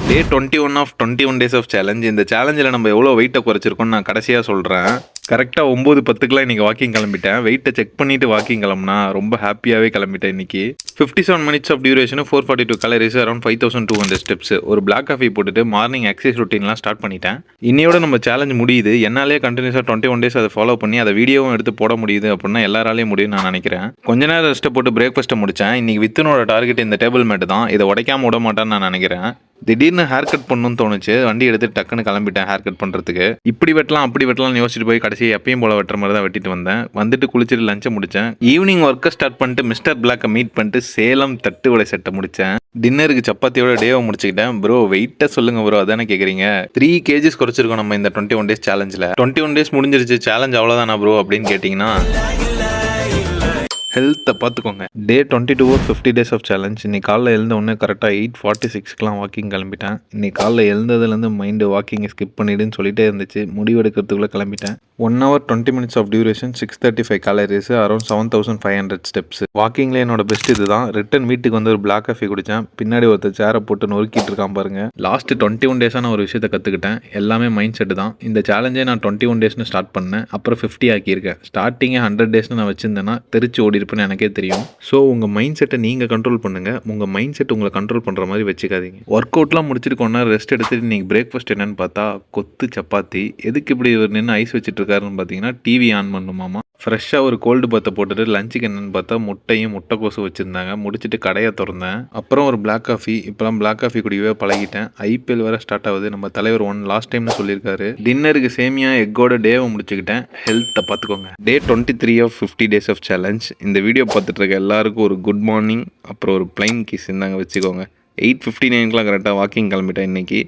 Speaker 1: Day 21 of 21 days of challenge. இந்த சேலஞ்சில் நம்ம எவ்வளோ வெயிட்டை குறைச்சிருக்கோன்னு நான் கடைசியாக சொல்கிறேன். கரெக்டாக 9:10க்குலாம் இன்றைக்கி வாக்கிங் கிளம்பிட்டேன். வெயிட்டை செக் பண்ணிவிட்டு வாக்கிங் கிளம்புனா ரொம்ப ஹாப்பியாகவே கிளம்பிட்டேன். இன்றைக்கி 57 minutes of duration, 442 calories, around 5200 steps. ஒரு பிளாக் காஃபி போட்டுட்டு மார்னிங் எக்ஸசைஸ் ரொட்டீன்லாம் ஸ்டார்ட் பண்ணிட்டேன். இன்னையோட நம்ம சேலஞ்ச் முடியுது. என்னாலே கண்டினியூஸாக 21 days அதை ஃபாலோ பண்ணி அதை வீடியோவும் எடுத்து போட முடியுது அப்படின்னா எல்லாராலையும் முடியும்னு நான் நினைக்கிறேன். கொஞ்ச நேரம் ரெஸ்ட்டை போட்டு பிரேக்ஃபாஸ்ட்டை முடித்தேன். இன்றைக்கி வித்தனோட டார்கெட் இந்த டேபிள் மேட்டு தான். இதை உடைக்காமல் விட மாட்டான்னு நான் நினைக்கிறேன். திடீர்னு ஹேர் கட் பண்ணணும்னு தோணுச்சு. வண்டி எடுத்து டக்குன்னு கிளம்பிட்டேன் ஹேர் கட் பண்ணுறதுக்கு. இப்படி வெட்டலாம் அப்படி வெட்டலாம்னு யோசிச்சுட்டு போய் கடைசி எப்பயும் போல வெட்டுற மாதிரி தான் வெட்டிட்டு வந்தேன். வந்துட்டு குளிச்சுட்டு லஞ்சை முடித்தேன். ஈவினிங் ஒர்க்கை ஸ்டார்ட் பண்ணிட்டு மிஸ்டர் பிளாக்கை மீட் பண்ணிட்டு சேலம் தட்டு வடை செட்டை முடித்தேன். டின்னருக்கு சப்பாத்தியோட டேவை முடிச்சுக்கிட்டேன். ப்ரோ வெயிட்டை சொல்லுங்க ப்ரோ, அதானே கேட்குறீங்க. 3 kgs குறைச்சிருக்கோம் நம்ம இந்த 21 days சேலஞ்சில். 21 days முடிஞ்சிருச்சு, சேலஞ்ச் அவ்வளோதானா ப்ரோ அப்படின்னு கேட்டிங்கன்னா ஹெல்த்தை பார்த்துக்கோங்க. டே 22 of 50 days of challenge. இன்னைக்கு காலைல எழுந்த உடனே கரெக்டாக 8:46க்குலாம் வாக்கிங் கிளம்பிட்டேன். இன்னைக்கு காலைல எழுந்ததுலேருந்து மைண்டு வாக்கிங்கை ஸ்கிப் பண்ணிடுன்னு சொல்லிட்டே இருந்துச்சு. முடிவெடுக்கிறதுக்குள்ளே கிளம்பிட்டேன். 1 hour 20 minutes of duration, 635 calories, around 7500 steps. வாக்கிங்கில் என்னோட பெஸ்ட் இது தான். ரிட்டன் வீட்டுக்கு வந்து ஒரு பிளாக் காஃபி குடித்தேன். பின்னாடி ஒருத்தர் சேரை போட்டு நொறுக்கிட்டு இருக்கான் பாருங்க. லாஸ்ட் 21 days நான் ஒரு விஷயத்தை கற்றுக்கிட்டேன். எல்லாமே மைண்ட் செட்டு தான். இந்த சேலஞ்சே நான் 21 days ஸ்டார்ட் பண்ணேன். அப்புறம் 50 ஆக்கியிருக்கேன். ஸ்டார்டிங்கே 100 days நான் வச்சிருந்தேன்னா தெரிச்சு ஓடி இருப்பேன்னு எனக்கே தெரியும். ஸோ உங்கள் மைண்ட் செட்டை நீங்கள் கண்ட்ரோல் பண்ணுங்கள். உங்கள் மைண்ட் செட் உங்களை கண்ட்ரோல் பண்ணுற மாதிரி வச்சுக்காதீங்க. ஒர்க் அவுட்லாம் முடிச்சுட்டு கொஞ்ச நேரம் ரெஸ்ட் எடுத்துட்டு நீங்கள் பிரேக்ஃபாஸ்ட் என்னன்னு பார்த்தா கொத்து சப்பாத்தி. எதுக்கு இப்படி ஒரு நின்று ஐஸ் வச்சுட்டு இருக்காருன்னு பார்த்தீங்கன்னா டிவி ஆன் பண்ணுமாமா. ஃப்ரெஷ்ஷாக ஒரு கோல்டு பாத்தை போட்டுட்டு லஞ்சுக்கு என்னென்னு பார்த்தா முட்டையும் முட்டைக்கோசு வச்சுருந்தாங்க. முடிச்சுட்டு கடையை திறந்தேன். அப்புறம் ஒரு பிளாக் காஃபி. இப்போலாம் பிளாக் காஃபி குடிக்கவே பழகிட்டேன். ஐபிஎல் வேறு ஸ்டார்ட் ஆகுது. நம்ம தலைவர் லாஸ்ட் டைம்னு சொல்லியிருக்காரு. டின்னருக்கு சேமியா எக்கோட டேவை முடிச்சுக்கிட்டேன். ஹெல்த்தை பார்த்துக்கோங்க. டே 23 of 50 days of challenge. இந்த வீடியோ பார்த்துட்டு இருக்க எல்லாருக்கும் ஒரு குட் மார்னிங், அப்புறம் ஒரு பிளைன் கிஸ் இருந்தாங்க வச்சுக்கோங்க. 8:59 கரெக்டாக வாக்கிங் கிளம்பிட்டேன் இன்னைக்கு.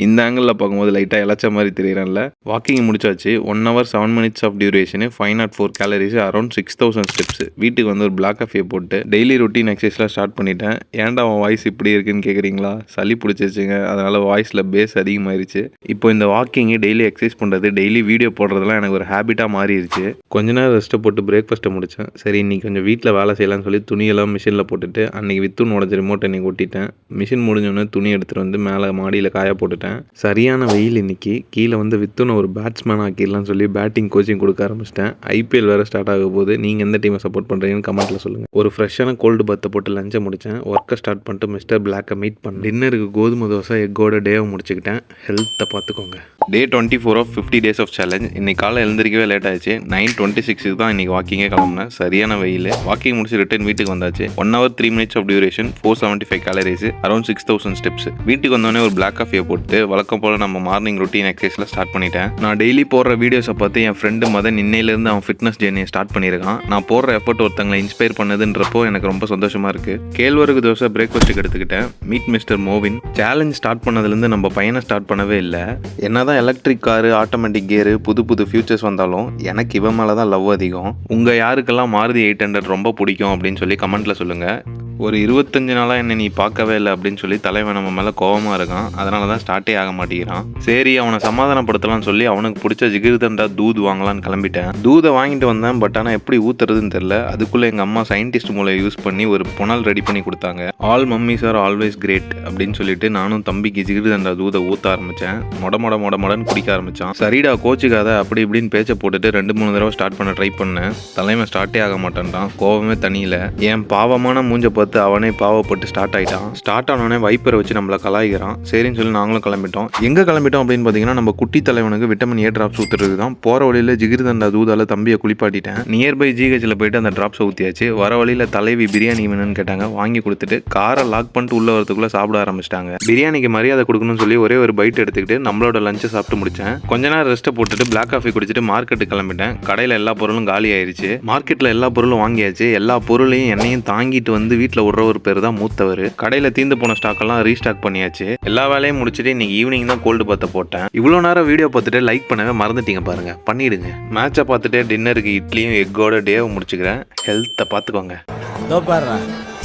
Speaker 1: இந்த ஆங்கிளில் பார்க்கும்போது லைட்டாக இழைச்ச மாதிரி தெரியுறேன்ல. வாக்கிங் முடிச்சாச்சு. 1 hour 7 minutes of duration, 504 calories, around 6000 steps. வீட்டுக்கு வந்து ஒரு பிளாக் காஃபியை போட்டு டெய்லி ரொட்டீன் எக்ஸசைஸ்லாம் ஸ்டார்ட் பண்ணிட்டேன். ஏன்டா அவன் வாய்ஸ் இப்படி இருக்குன்னு கேட்குறீங்களா? சளி பிடிச்சிருச்சுங்க, அதனால் வாய்ஸில் பேஸ் அதிகமாகிருச்சு. இப்போ இந்த வாக்கிங்கு டெய்லி எக்ஸசைஸ் பண்ணுறது, டெய்லி வீடியோ போடுறதுலாம் எனக்கு ஒரு ஹேபிட்டாக மாறிடுச்சு. கொஞ்ச நேரம் ரெஸ்ட்டை போட்டு பிரேக்ஃபாஸ்ட்டை முடித்தேன். சரி இன்னைக்கு கொஞ்சம் வீட்டில் வேலை செய்யலாம்னு சொல்லி துணியெல்லாம் மிஷினில் போட்டுட்டு அன்றைக்கி வித்துன்னு உடஞ்ச ரிமோட்டை இன்னைக்கு ஒட்டிட்டேன். மிஷின் முடிஞ்சோடனே துணி எடுத்துகிட்டு வந்து மேலே மாடியில் காய போட்டுட்டேன். சரியான வெயில் இன்னைக்கு. கீழே வந்து வித்துன்னு ஒரு பேட்ஸ்மேன் ஆக்கிடலாம்னு சொல்லி பேட்டிங் கோச்சிங் கொடுக்க ஆரம்பிச்சிட்டேன். ஐபிஎல் வேறு ஸ்டார்ட் ஆக போது. நீங்கள் எந்த டீமை சப்போர்ட் பண்ணுறீங்கன்னு கமெண்ட்டில் சொல்லுங்கள். ஒரு ஃப்ரெஷ்ஷான கோல்டு பாத்தை போட்டு லஞ்சை முடித்தேன். ஒர்க்கை ஸ்டார்ட் பண்ணிட்டு மிஸ்டர் பிளாக்கை மீட் பண்ணேன். டின்னருக்கு கோதுமை தோசை எக்கோட டேவை முடிச்சுக்கிட்டேன். ஹெல்த்தை பார்த்துக்கோங்க. டே 24 of 50 days of challenge. இன்னைக்கு காலை எழுந்திரிக்கவே லேட் ஆயிடுச்சு. 9:26 தான் இன்னைக்கு வாக்கிங்கே கிளம்புனேன். சரியான வெயில். வாக்கிங் முடிச்சு ரிட்டன் வீட்டுக்கு வந்தாச்சு. 1 hour 3 minutes of duration, 475 calories, around 6000 steps. வீட்டுக்கு வந்தோடனே ஒரு பிளாக் காஃபியை போட்டு வழக்கம் போல் நம்ம மார்னிங் ரொட்டீன் எக்ஸசைஸில் ஸ்டார்ட் பண்ணிட்டேன். நான் டெய்லி போடுற வீடியோஸை பார்த்து என் ஃப்ரெண்டு மதன் இன்னையிலேருந்து அவன் ஃபிட்னஸ் ஜேர்னியை ஸ்டார்ட் பண்ணியிருக்கான். நான் போடுற எஃபர்ட் ஒருத்தங்களை இன்ஸ்பயர் பண்ணதுன்றப்போ எனக்கு ரொம்ப சந்தோஷமாக இருக்குது. கேழ்வரகு தோசை பிரேக்ஃபாஸ்ட்டுக்கு எடுத்துக்கிட்டேன். மீட் மிஸ்டர் மோவின். சேலஞ்ச் ஸ்டார்ட் பண்ணதுலேருந்து நம்ம பையனை ஸ்டார்ட் பண்ணவே இல்லை. என்னதான் எலக்ட்ரிக் காரு, ஆட்டோமேட்டிக் கியரு, புது ஃபியூச்சர்ஸ் வந்தாலும் எனக்கு இவன் மேலே தான் லவ் அதிகம். உங்கள் யாருக்கெல்லாம் மாருதி 800 ரொம்ப பிடிக்கும் அப்படின்னு சொல்லி கமெண்ட்டில் சொல்லுங்கள். ஒரு 25 நாளாக என்னை நீ பார்க்கவே இல்லை அப்படின்னு சொல்லி தலைவன் நம்ம மேலே கோவமாக இருக்கான். அதனால தான் ஸ்டார்ட்டே ஆக மாட்டேங்கிறான். சரி அவனை சமாதானப்படுத்தலாம்னு சொல்லி அவனுக்கு பிடிச்ச ஜிகிர்தண்டா தூது வாங்கலான்னு கிளம்பிட்டேன். தூதை வாங்கிட்டு வந்தேன். பட் ஆனால் எப்படி ஊற்றுறதுன்னு தெரில. அதுக்குள்ளே எங்கள் அம்மா சயின்டிஸ்ட் மூளை யூஸ் பண்ணி ஒரு புனல் ரெடி பண்ணி கொடுத்தாங்க. All mummies are always great அப்படின்னு சொல்லிட்டு நானும் தம்பிக்கு ஜிகிர்தண்டா தூதை ஊற்ற ஆரம்பித்தேன். மொடன்னு குடிக்க ஆரம்பித்தான். சரிடா கோச்சிக்காத அப்படி இப்படின்னு பேச்சை போட்டுட்டு 2-3 தடவை ஸ்டார்ட் பண்ண ட்ரை பண்ணேன். தலைமை ஸ்டார்ட்டே ஆக மாட்டேன்டான். கோவமே தனியில. என் பாவமான மூஞ்ச பார்த்து அவனே பாவப்பட்டு ஸ்டார்ட் ஆகிட்டான். ஸ்டார்ட் ஆனோடனே வைப்பரை வச்சு நம்மளை கலாய்க்கிறான். சரின்னு சொல்லி நாங்களும் கிளம்பிட்டோம். எங்கே கிளம்பிட்டோம் அப்படின்னு பார்த்தீங்கன்னா நம்ம குட்டி தலைவனுக்கு விட்டமின் ஏ ட்ராப்ஸ் ஊற்றுறது தான். போகிற வழியில் ஜிகிர்தண்டா தூதால தம்பியை குளிப்பாட்டிட்டேன். நியர்பை ஜிஹெச்சில் போயிட்டு அந்த ட்ராப்ஸை ஊற்றியாச்சு. வர வழியில் தலைவி பிரியாணி வேணும்னு கேட்டாங்க. வாங்கி கொடுத்துட்டு காரை லாக் பண்ணிட்டு உள்ள வரதுக்குள்ளே சாப்பிட ஆரம்பிச்சிட்டாங்க. பிரியாணிக்கு மரியாதை கொடுக்கணும்னு சொல்லி ஒரே ஒரு பைட் எடுத்துக்கிட்டு நம்மளோட லஞ்சை சாப்பிட்டு முடித்தேன். கொஞ்ச நேரம் ரெஸ்ட்டை போட்டுட்டு பிளாக் காஃபி குடிச்சிட்டு மார்க்கெட்டு கிளம்பிட்டேன். கடையில் எல்லா பொருளும் காலி ஆயிடுச்சு. மார்க்கெட்டில் எல்லா பொருளும் வாங்கியாச்சு. எல்லா பொருளையும் என்னையும் தாங்கிட்டு வந்து வீட்டில் விடுற ஒரு பேர் தான் மூத்தவர். கடையில் தீந்து போன ஸ்டாக்கெல்லாம் ரீஸ்டாக் பண்ணியாச்சு. எல்லா வேலையும் முடிச்சுட்டு இன்னைக்கு ஈவினிங் தான் கோல்டு பாத்தை போட்டேன். இவ்வளோ நேரம் வீடியோ பார்த்துட்டு லைக் பண்ணவே மறந்துட்டீங்க பாருங்க, பண்ணிடுங்க. மேட்சை பார்த்துட்டு டின்னருக்கு இட்லியும் எக்கோட டேவை முடிச்சுக்கிறேன். ஹெல்த்தை பார்த்துக்கோங்க.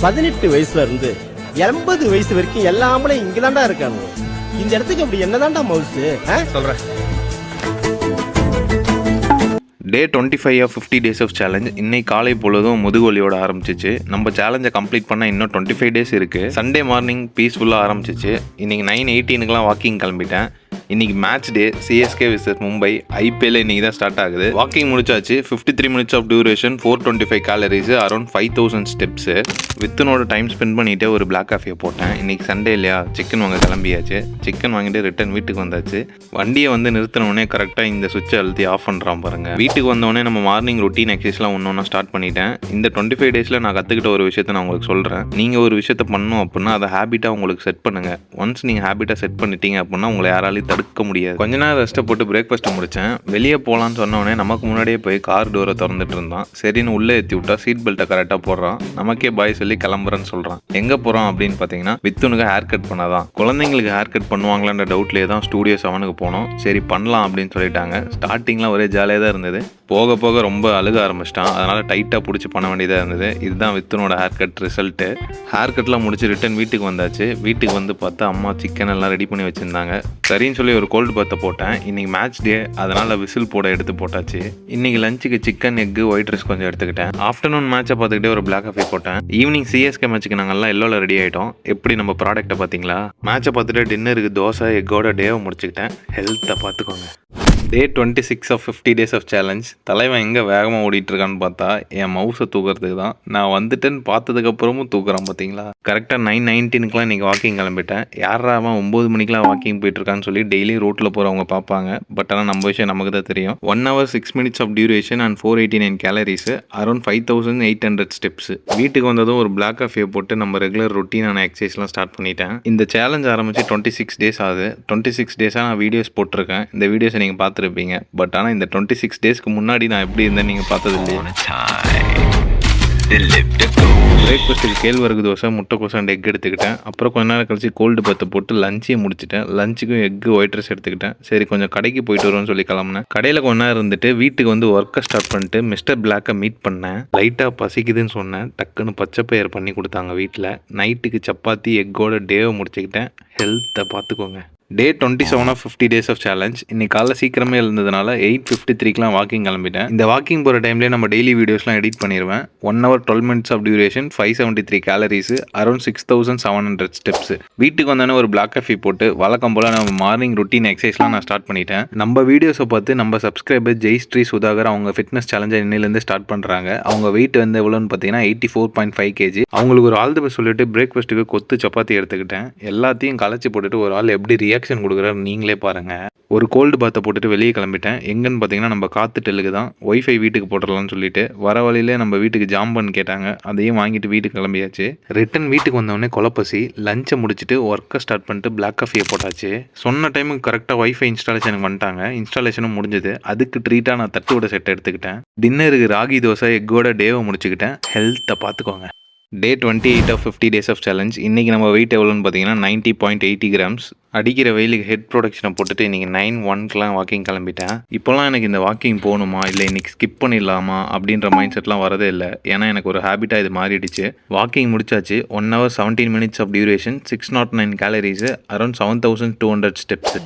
Speaker 3: 18 வயசுல இருந்து 80 வயசு வரைக்கும் எல்லாமே இங்கதான்டா இருக்காங்க. இந்த இடத்துக்கு அப்படி என்னதான்டா மவுசு சொல்றேன்.
Speaker 1: டே 25 of 50 days of challenge. இன்னைக்கு காலை பொழுதும் முதுகொலியோட ஆரம்பிச்சிச்சு. நம்ம சேலஞ்சை கம்ப்ளீட் பண்ண இன்னும் 25 days இருக்குது. சண்டே மார்னிங் பீஸ்ஃபுல்லாக ஆரம்பிச்சிச்சு. இன்னைக்கு 9:18 வாக்கிங் கிளம்பிட்டேன். இன்னைக்கு match day, CSK versus Mumbai. IPL இன்னைக்கு தான் ஸ்டார்ட் ஆகுது. வாக்கிங் முடிச்சாச்சு. 53 minutes of duration, 425 calories, around 5000 steps. வித்துனோட டைம் ஸ்பெண்ட் பண்ணிட்டு ஒரு பிளாக் காஃபியை போட்டேன். இன்னைக்கு சண்டே இல்லையா, சிக்கன் வாங்க கிளம்பியாச்சு. சிக்கன் வாங்கிட்டு ரிட்டர்ன் வீட்டுக்கு வந்தாச்சு. வண்டியை வந்து நிறுத்தினோடனே கரெக்டாக இந்த சுவிட்சை அழுத்தி ஆஃப் பண்ணுறான் பாருங்க. வீட்டுக்கு வந்தோடனே நம்ம மார்னிங் ரொட்டீன் எக்ஸசைஸ்லாம் ஒன்று ஸ்டார்ட் பண்ணிட்டேன். இந்த 25 days நான் கற்றுக்கிட்ட ஒரு விஷயத்தை நான் உங்களுக்கு சொல்கிறேன். நீங்கள் ஒரு விஷயத்தை பண்ணணும் அப்படின்னா அதை ஹேபிட்டாக உங்களுக்கு செட் பண்ணுங்கள். ஒன்ஸ் நீங்கள் ஹேபிட்டாக செட் பண்ணிட்டீங்க அப்படின்னா உங்களை யாராலையும் தடுக்க முடியாது. கொஞ்ச நேரம் ரெஸ்ட்டை போட்டு பிரேக்ஃபாஸ்ட்டை முடித்தேன். வெளியே போகலான்னு சொன்னோடனே நமக்கு முன்னாடியே போய் கார் டோரை திறந்துட்டு இருந்தான். சரின்னு உள்ளே ஏற்றி விட்டா சீட் பெல்ட்டை கரெக்டாக போடுறான். நமக்கே பாய் சொல்லி கிளம்புறேன்னு சொல்கிறான். எங்கே போகிறோம் அப்படின்னு பார்த்தீங்கன்னா வித்துனுக்கு ஹேர் கட் பண்ணாதான். குழந்தைங்களுக்கு ஹேர் கட் பண்ணுவாங்களான்ற டவுட்லேயே தான் ஸ்டூடியோ 7க்கு போனோம். சரி பண்ணலாம் அப்படின்னு சொல்லிட்டாங்க. ஸ்டார்டிங்லாம் ஒரே ஜாலியாக தான் இருந்தது. போக போக ரொம்ப அழுக ஆரம்பிச்சிட்டான். அதனால் டைட்டாக பிடிச்சி பண்ண வேண்டியதாக இருந்தது. இதுதான் வித்துனோட ஹேர் கட் ரிசல்ட்டு. ஹேர் கட்லாம் முடிச்சு ரிட்டன் வீட்டுக்கு வந்தாச்சு. வீட்டுக்கு வந்து பார்த்தா அம்மா சிக்கன் எல்லாம் ரெடி பண்ணி வச்சுருந்தாங்க. சரின்னு சொல்லி ஒரு கோல்டு பாத்தை போட்டேன். இன்றைக்கி மேட்ச் டே, அதனால் விசில் போட எடுத்து போட்டாச்சு. இன்றைக்கி லஞ்சுக்கு சிக்கன், எக்கு, ஒயிட் ரைஸ் கொஞ்சம் எடுத்துக்கிட்டேன். ஆஃப்டர்நூன் மேட்சை பார்த்துக்கிட்டே ஒரு பிளாக் காஃபி போட்டேன். ஈவினிங் சிஎஸ்கே மேட்ச்சுக்கு நாங்கள்லாம் எல்லோவில் ரெடி ஆகிட்டோம். எப்படி நம்ம ப்ராடக்ட்டை பார்த்தீங்களா? மேட்சை பார்த்துட்டு டின்னருக்கு தோசை, எக்கோட டேவை முடிச்சுக்கிட்டேன். ஹெல்த்தை பார்த்துக்கோங்க. Day 26 of 50 days of challenge. தலைவன் எங்கே வேகமாக ஓடிட்டுருக்கான்னு பார்த்தா என் மவுஸை தூக்கிறதுக்கு தான். நான் வந்துட்டேன்னு பார்த்ததுக்கப்புறமும் தூக்குறான் பார்த்தீங்களா. கரெக்டாக 9:19 இன்றைக்கி வாக்கிங் கிளம்பிட்டேன். யாரா அவன் 9 மணிக்கெலாம் வாக்கிங் போயிட்டுருக்கான்னு சொல்லி டெய்லி ரோட்டில் போகிறவங்க பார்ப்பாங்க. பட் ஆனால் நம்ம விஷயம் நமக்கு தான் தெரியும். 1 hour 6 minutes of duration and 489 calories, around 5800 steps. வீட்டுக்கு வந்ததும் ஒரு பிளாக் காஃபியை போட்டு நம்ம ரெகுலர் ரொட்டீனான எக்ஸசைஸ்லாம் ஸ்டார்ட் பண்ணிட்டேன். இந்த சேலஞ்ச் ஆரம்பித்து 26 days ஆகுது. 26 days நான் வீடியோஸ் போட்டிருக்கேன். இந்த வீடியோஸை நீங்கள் பார்த்துருப்பீங்க. பட் ஆனால் இந்த 26 daysக்கு முன்னாடி நான் எப்படி இருந்தேன்னு நீங்கள் பார்த்தது இல்லையா. பிரேக்ஃபாஸ்ட்டுக்கு கேழ்வரகு தோசை, முட்டைக்கோஸ் அண்ட் எக் எடுத்துக்கிட்டேன். அப்புறம் கொஞ்ச நேரம் கழிச்சு கோல்டு பாத்தை போட்டு லஞ்சையும் முடிச்சிட்டேன். லஞ்சுக்கும் எக்கு, ஒயிட் ரைஸ் எடுத்துக்கிட்டேன். சரி கொஞ்சம் கடைக்கு போயிட்டு வருவோம்னு சொல்லி கிளம்புனேன். கடையில் கொஞ்ச நேரம் இருந்துட்டு வீட்டுக்கு வந்து ஒர்க்கை ஸ்டார்ட் பண்ணிட்டு மிஸ்டர் பிளாக்கை மீட் பண்ணேன். லைட்டாக பசிக்குதுன்னு சொன்னேன். டக்குன்னு பச்சை பயிர் பண்ணி கொடுத்தாங்க வீட்டில். நைட்டுக்கு சப்பாத்தி, எக்கோட டேவை முடிச்சுக்கிட்டேன். ஹெல்த்தை பார்த்துக்கோங்க. Day 27 of 50 days of challenge. இன்னைக்கு காலைல சீக்கிரமே இருந்ததுனால 8:53 வாக்கிங் கிளம்பிட்டேன். இந்த வாக்கிங் போகிற டைம்லேயே நம்ம டெய்லி வீடியோஸ்லாம் எடிட் பண்ணிடுவேன். 1 hour 12 minutes of duration, 573 calories, around 6700 steps. வீட்டுக்கு வந்தோடனே ஒரு பிளாக் காஃபி போட்டு வழக்கம் போல் நம்ம மார்னிங் ரொட்டீன் எக்ஸசைஸ்லாம் நான் ஸ்டார்ட் பண்ணிட்டேன். நம்ம வீடியோஸை பார்த்து நம்ம சப்ஸ்கிரைபர் ஜெய்ஸ்ரீ சுதாகர் அவங்க ஃபிட்னஸ் சேலஞ்சை இன்னிலேருந்து ஸ்டார்ட் பண்ணுறாங்க. அவங்க வெயிட் வந்து எவ்வளோன்னு பார்த்தீங்கன்னா 84.5 kg. அவங்களுக்கு ஒரு ஆல் தி பெஸ்ட் சொல்லிட்டு பிரேக்ஃபாஸ்ட்டுக்கு கொத்து சப்பாத்தி எடுத்துக்கிட்டேன். எல்லாத்தையும் கலைச்சி போட்டுட்டு ஒரு ஆள் எப்படி ரியாக்ஷன் கொடுக்குறாரு நீங்களே பாருங்க. ஒரு கோல்டு பாத்தை போட்டுட்டு வெளியே கிளம்பிட்டேன். எங்கன்னு பார்த்தீங்கன்னா நம்ம காத்து டெல்லுக்கு தான். ஒய்ஃபை வீட்டுக்கு போட்டுடலாம்னு சொல்லிட்டு வர வழியிலே நம்ம வீட்டுக்கு ஜாம்பன் கேட்டாங்க. அதையும் வாங்கிட்டு வீட்டுக்கு கிளம்பியாச்சு. ரிட்டன் வீட்டுக்கு வந்தோடனே கொலப்பசி. லஞ்சை முடிச்சுட்டு ஒர்க்கை ஸ்டார்ட் பண்ணிட்டு பிளாக் காஃபியை போட்டாச்சு. சொன்ன டைமுக்கு கரெக்டாக ஒய்ஃபை இன்ஸ்டாலேஷனுக்கு வந்துட்டாங்க. இன்ஸ்டாலேஷனும் முடிஞ்சது. அதுக்கு ட்ரீட்டாக நான் தட்டுவோட செட் எடுத்துக்கிட்டேன். டின்னருக்கு ராகி தோசை, எக்கோட டேவை முடிச்சுக்கிட்டேன். ஹெல்த்தை பார்த்துக்கோங்க. Day 28 of 50 days of challenge. இன்றைக்கி நம்ம வெயிட் எவ்வளோன்னு பார்த்தீங்கன்னா 90.80 grams. அடிக்கிற வெயிலுக்கு ஹெட் ப்ரொடக்ஷனை போட்டுட்டு இன்றைக்கி 9:01 வாக்கிங் கிளம்பிட்டேன். இப்போலாம் எனக்கு இந்த வாக்கிங் போகணுமா இல்லை இன்றைக்கி ஸ்கிப் பண்ணிடலாமா அப்படின்ற மைண்ட் செட்லாம் வரதே இல்லை. ஏன்னா எனக்கு ஒரு ஹேபிட்டாக இது மாறிடுச்சு. வாக்கிங் முடிச்சாச்சு. 1 hour 17 minutes of duration, 609 calories, around 7200 steps.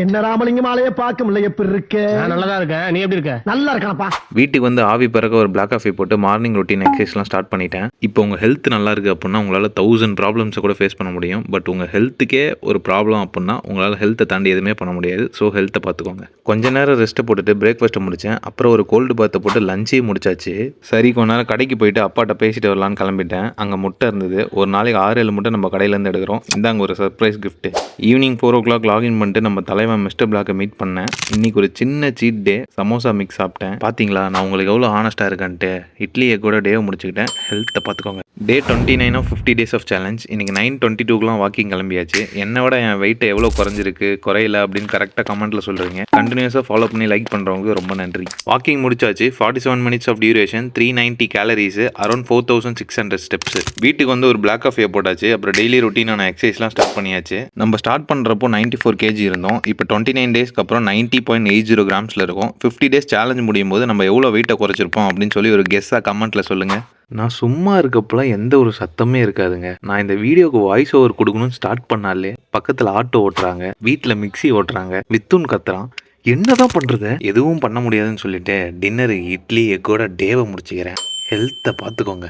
Speaker 3: என்ன ராமலிங்கமாலையே பார்க்க முடியல. எப்படி இருக்க? நான் நல்லா தான் இருக்கேன். நீ எப்படி இருக்க? நல்லா இருக்கானப்பா.
Speaker 1: வீட்டுக்கு வந்து ஆவி பிறக்க ஒரு பிளாக் காஃபி போட்டு மார்னிங் ரொட்டீன் எக்ஸசைஸ்லாம் ஸ்டார்ட் பண்ணிட்டேன். இப்போ உங்கள் ஹெல்த் நல்லா இருக்குது அப்படின்னா உங்களால் 1000 ப்ராப்ளம்ஸை கூட ஃபேஸ் பண்ண முடியும். பட் உங்கள் ஹெல்த்துக்கே ஒரு ப்ராப்ளம் அப்படின்னா உங்களால் ஹெல்த்தை தாண்டி எதுவுமே பண்ண முடியாது. ஸோ ஹெல்த்தை பார்த்துக்கோங்க. கொஞ்ச நேரம் ரெஸ்ட்டை போட்டுட்டு பிரேக்ஃபாஸ்ட்டை முடித்தேன். அப்புறம் ஒரு கோல்டு பாத்தை போட்டு லஞ்சையும் முடிச்சாச்சு. சரி கொஞ்ச நேரம் கடைக்கு போயிட்டு அப்பாட்ட பேசிட்டு வரலான்னு கிளம்பிட்டேன். அங்கே முட்டை இருந்தது. ஒரு நாளைக்கு 6-7 முட்டை நம்ம கடையிலேருந்து எடுக்கிறோம். இந்தாங்க ஒரு surprise gift. Evening 4 o'clock login பண்ணிட்டு நம்ம தலைவன் மிஸ்டர் பிளாக்கை மீட் பண்ணேன். இன்னைக்கு ஒரு சின்ன சீட் டே. சமோசா மிக்ஸ் சாப்பிட்டேன். பார்த்தீங்களா நான் உங்களுக்கு எவ்வளோ ஹானஸ்ட்டாக இருக்கேன்ட்டு. இட்லி எக்கோட டேவை முடிச்சுக்கிட்டேன். ஹெல்த்தை பார்த்துக்கோங்க. Day 29 of 50 days of challenge. இன்னைக்கு 9:22 வாக்கிங் கிளம்பியாச்சு. என்னை விட என் வெயிட்டை எவ்வளோ குறைஞ்சிருக்கு குறையில அப்படின்னு கரெக்டாக கமெண்ட்டில் சொல்கிறீங்க. கண்டினியூஸாக ஃபாலோ பண்ணி லைக் பண்ணுறவங்க ரொம்ப நன்றி. வாக்கிங் முடிச்சாச்சு. 47 minutes of duration, 390 calories, around 4600 steps. வீட்டுக்கு வந்து ஒரு பிளாக் காஃபியை போட்டாச்சு. அப்புறம் டெய்லி ரொட்டீனான எக்ஸசைஸ்லாம் ஸ்டார்ட் பண்ணியாச்சு. நம்ம ஸ்டார்ட் பண்ணுறப்போ 94 kg இருந்தோம். இப்போ 29 daysக்கு அப்புறம் 90.80 grams இருக்கும். 50 days சேலஞ்ச் முடியும் போது நம்ம எவ்வளோ வெயிட்டை குறைச்சிருப்போம் அப்படின்னு சொல்லி ஒரு கெஸ்ஸாக கமெண்ட்டில் சொல்லுங்கள். நான் சும்மா இருக்கப்பெல்லாம் எந்த ஒரு சத்தமே இருக்காதுங்க. நான் இந்த வீடியோக்கு வாய்ஸ் ஓவர் கொடுக்கணும்னு ஸ்டார்ட் பண்ணாலே பக்கத்தில் ஆட்டோ ஓட்டுறாங்க, வீட்டில் மிக்ஸி ஓட்டுறாங்க, வித்துன்னு கத்துறான். என்னதான் பண்ணுறது? எதுவும் பண்ண முடியாதுன்னு சொல்லிட்டு டின்னருக்கு இட்லி எக்கோட டேவை முடிச்சுக்கிறேன். ஹெல்த்தை பார்த்துக்கோங்க.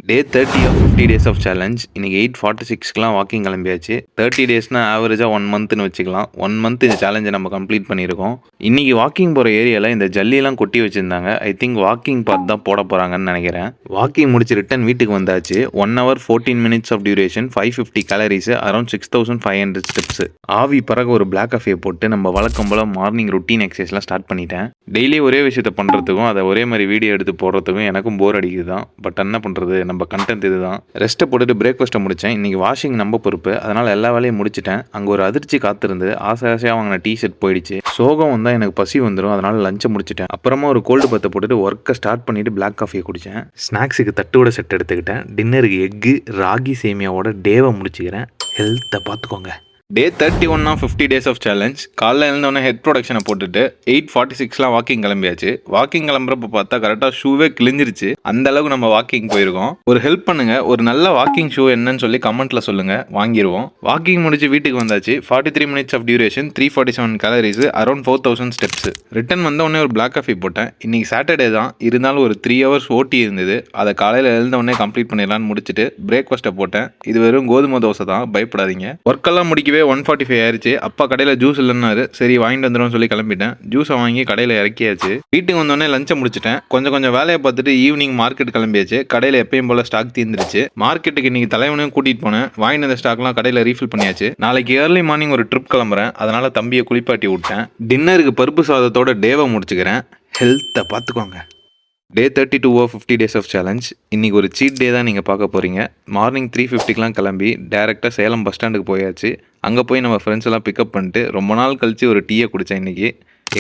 Speaker 1: டே 30 ஆஃப் 50 டேஸ் ஆஃப் சேலஞ்ச். இன்றைக்கி 8:46க்குலாம் வாக்கிங் கிளம்பியாச்சு. 30 டேஸ்னால் ஆவரேஜாக 1 மந்த்னு வச்சுக்கலாம். 1 மந்த் இந்த சேலஞ்சை நம்ம கம்ப்ளீட் பண்ணியிருக்கோம். இன்றைக்கி வாக்கிங் போகிற ஏரியாவில் இந்த ஜல்லியெல்லாம் கொட்டி வச்சுருந்தாங்க. ஐ திங்க் வாக்கிங் பார்த்து தான் போட போகிறாங்கன்னு நினைக்கிறேன். வாக்கிங் முடிச்சு ரிட்டன் வீட்டுக்கு வந்தாச்சு. 1 hour 14 minutes of duration, 550 calories, around 6500 steps. ஆவி பறக்க ஒரு பிளாக் காஃபியை போட்டு நம்ம வழக்கம் போல் மார்னிங் ருட்டீன் எக்ஸசைஸ்லாம் ஸ்டார்ட் பண்ணிட்டேன். டெய்லி ஒரே விஷயத்தை பண்ணுறதுக்கும் அதை ஒரே மாதிரி வீடியோ எடுத்து போடுறதுக்கும் எனக்கும் போர் அடிக்குது தான். பட் என்ன பண்ணுறது, நம்ம கண்டென்ட் இது தான். ரெஸ்ட்டை போட்டுட்டு பிரேக்ஃபாஸ்ட்டை முடித்தேன். இன்றைக்கி வாஷிங் நம்ம பொறுப்பு, அதனால் எல்லா வேலையும் முடிச்சிட்டேன். அங்கே ஒரு அதிர்ச்சி காத்திருந்து ஆசையாக வாங்கின டிஷர்ட் போயிடுச்சு. சோகம் வந்தால் எனக்கு பசி வந்துடும், அதனால் லஞ்சை முடிச்சிட்டேன். அப்புறமா ஒரு கோல்டு பத்தை போட்டுட்டு ஒர்க்கை ஸ்டார்ட் பண்ணிவிட்டு பிளாக் காஃபியை குடித்தேன். ஸ்நாக்ஸுக்கு தட்டோட செட் எடுத்துக்கிட்டேன். டின்னருக்கு எக்கு ராகி சேமியாவோட டேவை முடிச்சுக்கிறேன். ஹெல்த்தை பார்த்துக்கோங்க. டே 31 ஆஃப் 50 டேஸ் ஆஃப் சேலஞ்ச். காலைல எழுந்தோடனே ஹெட் ப்ரொடக்ஷனை போட்டுட்டு 8:46லாம் வாக்கிங் கிளம்பியாச்சு. வாக்கிங் கிளம்புறப்ப பார்த்தா கரெக்டாக ஷூவே கிழிஞ்சிருச்சு. அந்த அளவுக்கு நம்ம வாக்கிங் போயிருக்கோம். ஒரு ஹெல்ப் பண்ணுங்க, ஒரு நல்ல வாக்கிங் ஷூ என்னன்னு சொல்லி கமெண்ட்ல சொல்லுங்க, வாங்கிடுவோம். வாக்கிங் முடிச்சு வீட்டுக்கு வந்தாச்சு. 43 minutes of duration, 347 calories, around 4000 steps. Return வந்த உடனே ஒரு பிளாக் காஃபி போட்டேன். இன்னைக்கு சாட்டர்டே தான், இருந்தாலும் ஒரு 3 hours ஓட்டி இருந்தது. அதை காலையில் எழுந்த உடனே கம்ப்ளீட் பண்ணிடலான்னு முடிச்சுட்டு பிரேக்ஃபாஸ்ட்டை போட்டேன். இது வெறும் கோதுமை தோசை தான், பயப்படாதீங்க. ஒர்க்கெல்லாம் முடிக்கவே 1:45 ஆயிடுச்சு. அப்பா கடையில் ஜூஸ் இல்லைன்னாரு. சரி வாங்கிட்டு வந்துடும் சொல்லி கிளம்பிட்டேன். ஜூஸை வாங்கி கடையில் இறக்கியாச்சு. வீட்டுக்கு வந்தோடனே லஞ்சை முடிச்சிட்டேன். கொஞ்சம் வேலையை பார்த்துட்டு ஈவினிங் மார்க்கெட் கிளம்பியாச்சு. கடையில் எப்பயும் போல ஸ்டாக் தீர்ந்துருச்சு. மார்க்கெட்டுக்கு இன்னைக்கு தலைவனையும் கூட்டிகிட்டு போனேன். வாங்கிட்டு வந்த ஸ்டாக்லாம் கடையில் ரீஃபில் பண்ணியாச்சு. நாளைக்கு ஏர்லி மார்னிங் ஒரு ட்ரிப் கிளம்புறேன், அதனால தம்பியை குளிப்பாட்டி விட்டேன். டின்னருக்கு பருப்பு சாதத்தோட டேவை முடிச்சுக்கிறேன். ஹெல்த்தை பார்த்துக்கோங்க. டே 32 ஆஃப் 50 டேஸ் ஆஃப் சேலஞ்ச். இன்றைக்கி ஒரு சீட் டே தான் நீங்கள் பார்க்க போகிறீங்க. மார்னிங் 3:50க்குலாம் கிளம்பி டேரெக்டாக சேலம் பஸ் ஸ்டாண்டுக்கு போயாச்சு. அங்கே போய் நம்ம ஃப்ரெண்ட்ஸ் எல்லாம் பிக்கப் பண்ணிட்டு ரொம்ப நாள் கழித்து ஒரு டீயை குடித்தேன். இன்றைக்கி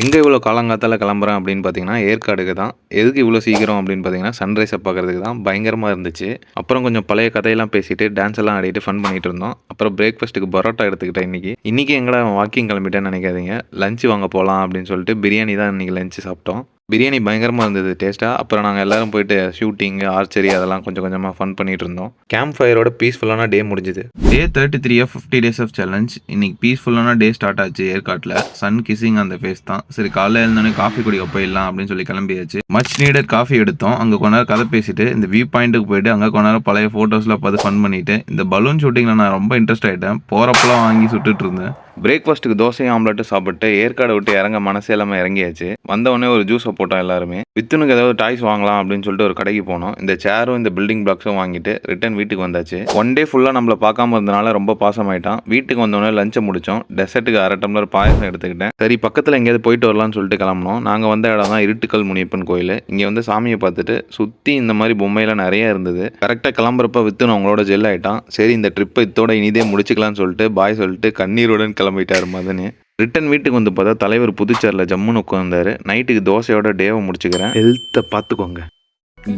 Speaker 1: எங்கே இவ்வளோ காலங்காத்தால் கிளம்புறேன் அப்படின்னு பார்த்தீங்கன்னா ஏற்காடுக்கு தான். எதுக்கு இவ்வளோ சீக்கிரம் அப்படின்னு பார்த்தீங்கன்னா சன்ரைஸை பார்க்குறதுக்கு தான். பயங்கரமாக இருந்துச்சு. அப்புறம் கொஞ்சம் பழைய கதையெல்லாம் பேசிட்டு டான்ஸ் எல்லாம் ஆடிட்டு ஃபன் பண்ணிட்டு இருந்தோம். அப்புறம் பிரேக்ஃபாஸ்ட்டுக்கு பரோட்டா எடுத்துக்கிட்டேன். இன்றைக்கி எங்கடா வாக்கிங் கிளம்பிட்டேன்னு நினைக்காதீங்க. லஞ்சு வாங்க போகலாம் அப்படின்னு சொல்லிட்டு பிரியாணி தான் இன்றைக்கி லஞ்சு சாப்பிட்டோம். பிரியாணி பயங்கரமாக இருந்தது டேஸ்ட்டாக. அப்புறம் நாங்கள் எல்லோரும் போயிட்டு ஷூட்டிங்கு, ஆர்ச்சரி அதெல்லாம் கொஞ்சமாக ஃபன் பண்ணிட்டு இருந்தோம். கேம்ப் ஃபயரோட பீஸ்ஃபுல்லான டே முடிஞ்சுது. டே 33 ஆஃப் 50 டேஸ் ஆஃப் சேலஞ்ச். இன்னைக்கு பீஸ்ஃபுல்லான டே ஸ்டார்ட் ஆச்சு ஏற்காட்டில். சன் கிசிங் அந்த ஃபேஸ் தான். சரி காலையில் எழுந்தோடனே காஃபி குடிக்க போயிடலாம் அப்படின்னு சொல்லி கிளம்பியாச்சு. மச் நீடட் காஃபி எடுத்தோம். அங்கே கொஞ்ச நேரம் கதை பேசிட்டு இந்த வியூ பாயிண்ட்டுக்கு போயிட்டு அங்கே கொஞ்ச நேரம் பழைய ஃபோட்டோஸ்லாம் பார்த்து ஃபன் பண்ணிட்டு இந்த பலூன் ஷூட்டிங்கில் நான் ரொம்ப இன்ட்ரெஸ்ட் ஆகிட்டேன். போகிறப்பெல்லாம் வாங்கி சுட்டுட்டு இருந்தேன். பிரேக்ஃபாஸ்ட்டுக்கு தோசையும் ஆம்லெட்டும் சாப்பிட்டு ஏற்காடை விட்டு இறங்க மனசே இல்லாமல் இறங்கியாச்சு. வந்தவொடனே ஒரு ஜூஸை போட்டோம் எல்லாருமே. வித்துனுக்கு ஏதாவது டாய்ஸ் வாங்கலாம் அப்படின்னு சொல்லிட்டு ஒரு கடைக்கு போனோம். இந்த சேரும் இந்த பில்டிங் பிளாக்ஸும் வாங்கிட்டு ரிட்டன் வீட்டுக்கு வந்தாச்சு. ஒன் டே ஃபுல்லாக நம்மளை பார்க்காம இருந்தனால ரொம்ப பாசமாயிட்டான். வீட்டுக்கு வந்தோடனே லஞ்சை முடித்தோம். டெசர்ட்டுக்கு 1/2 டம்ளர் பாயசம் எடுத்துக்கிட்டேன். சரி பக்கத்தில் எங்கேயாவது போயிட்டு வரலாம்னு சொல்லிட்டு கிளம்புனோம். நாங்கள் வந்த இடம் தான் இருட்டுக்கல் முனியப்பன் கோயில். இங்கே வந்து சாமியை பார்த்துட்டு சுற்றி இந்த மாதிரி பொம்மையெல்லாம் நிறைய இருந்தது. கரெக்டாக கிளம்புறப்ப வித்துன்னு அவங்களோட ஜெல் ஆகிட்டான். சரி இந்த ட்ரிப்பை இதோட இனிதே முடிச்சுக்கலாம்னு சொல்லிட்டு பாய் சொல்லிட்டு கண்ணீருடன் கிளம்பிட்டார் மதனு. ரிட்டன் வீட்டுக்கு வந்து பார்த்தா தலைவர் புதுச்சேரில் ஜம்முன்னு உட்காந்தாரு. நைட்டுக்கு தோசையோட டேவை முடிச்சுக்கிறேன். ஹெல்த்தை பார்த்துக்கோங்க.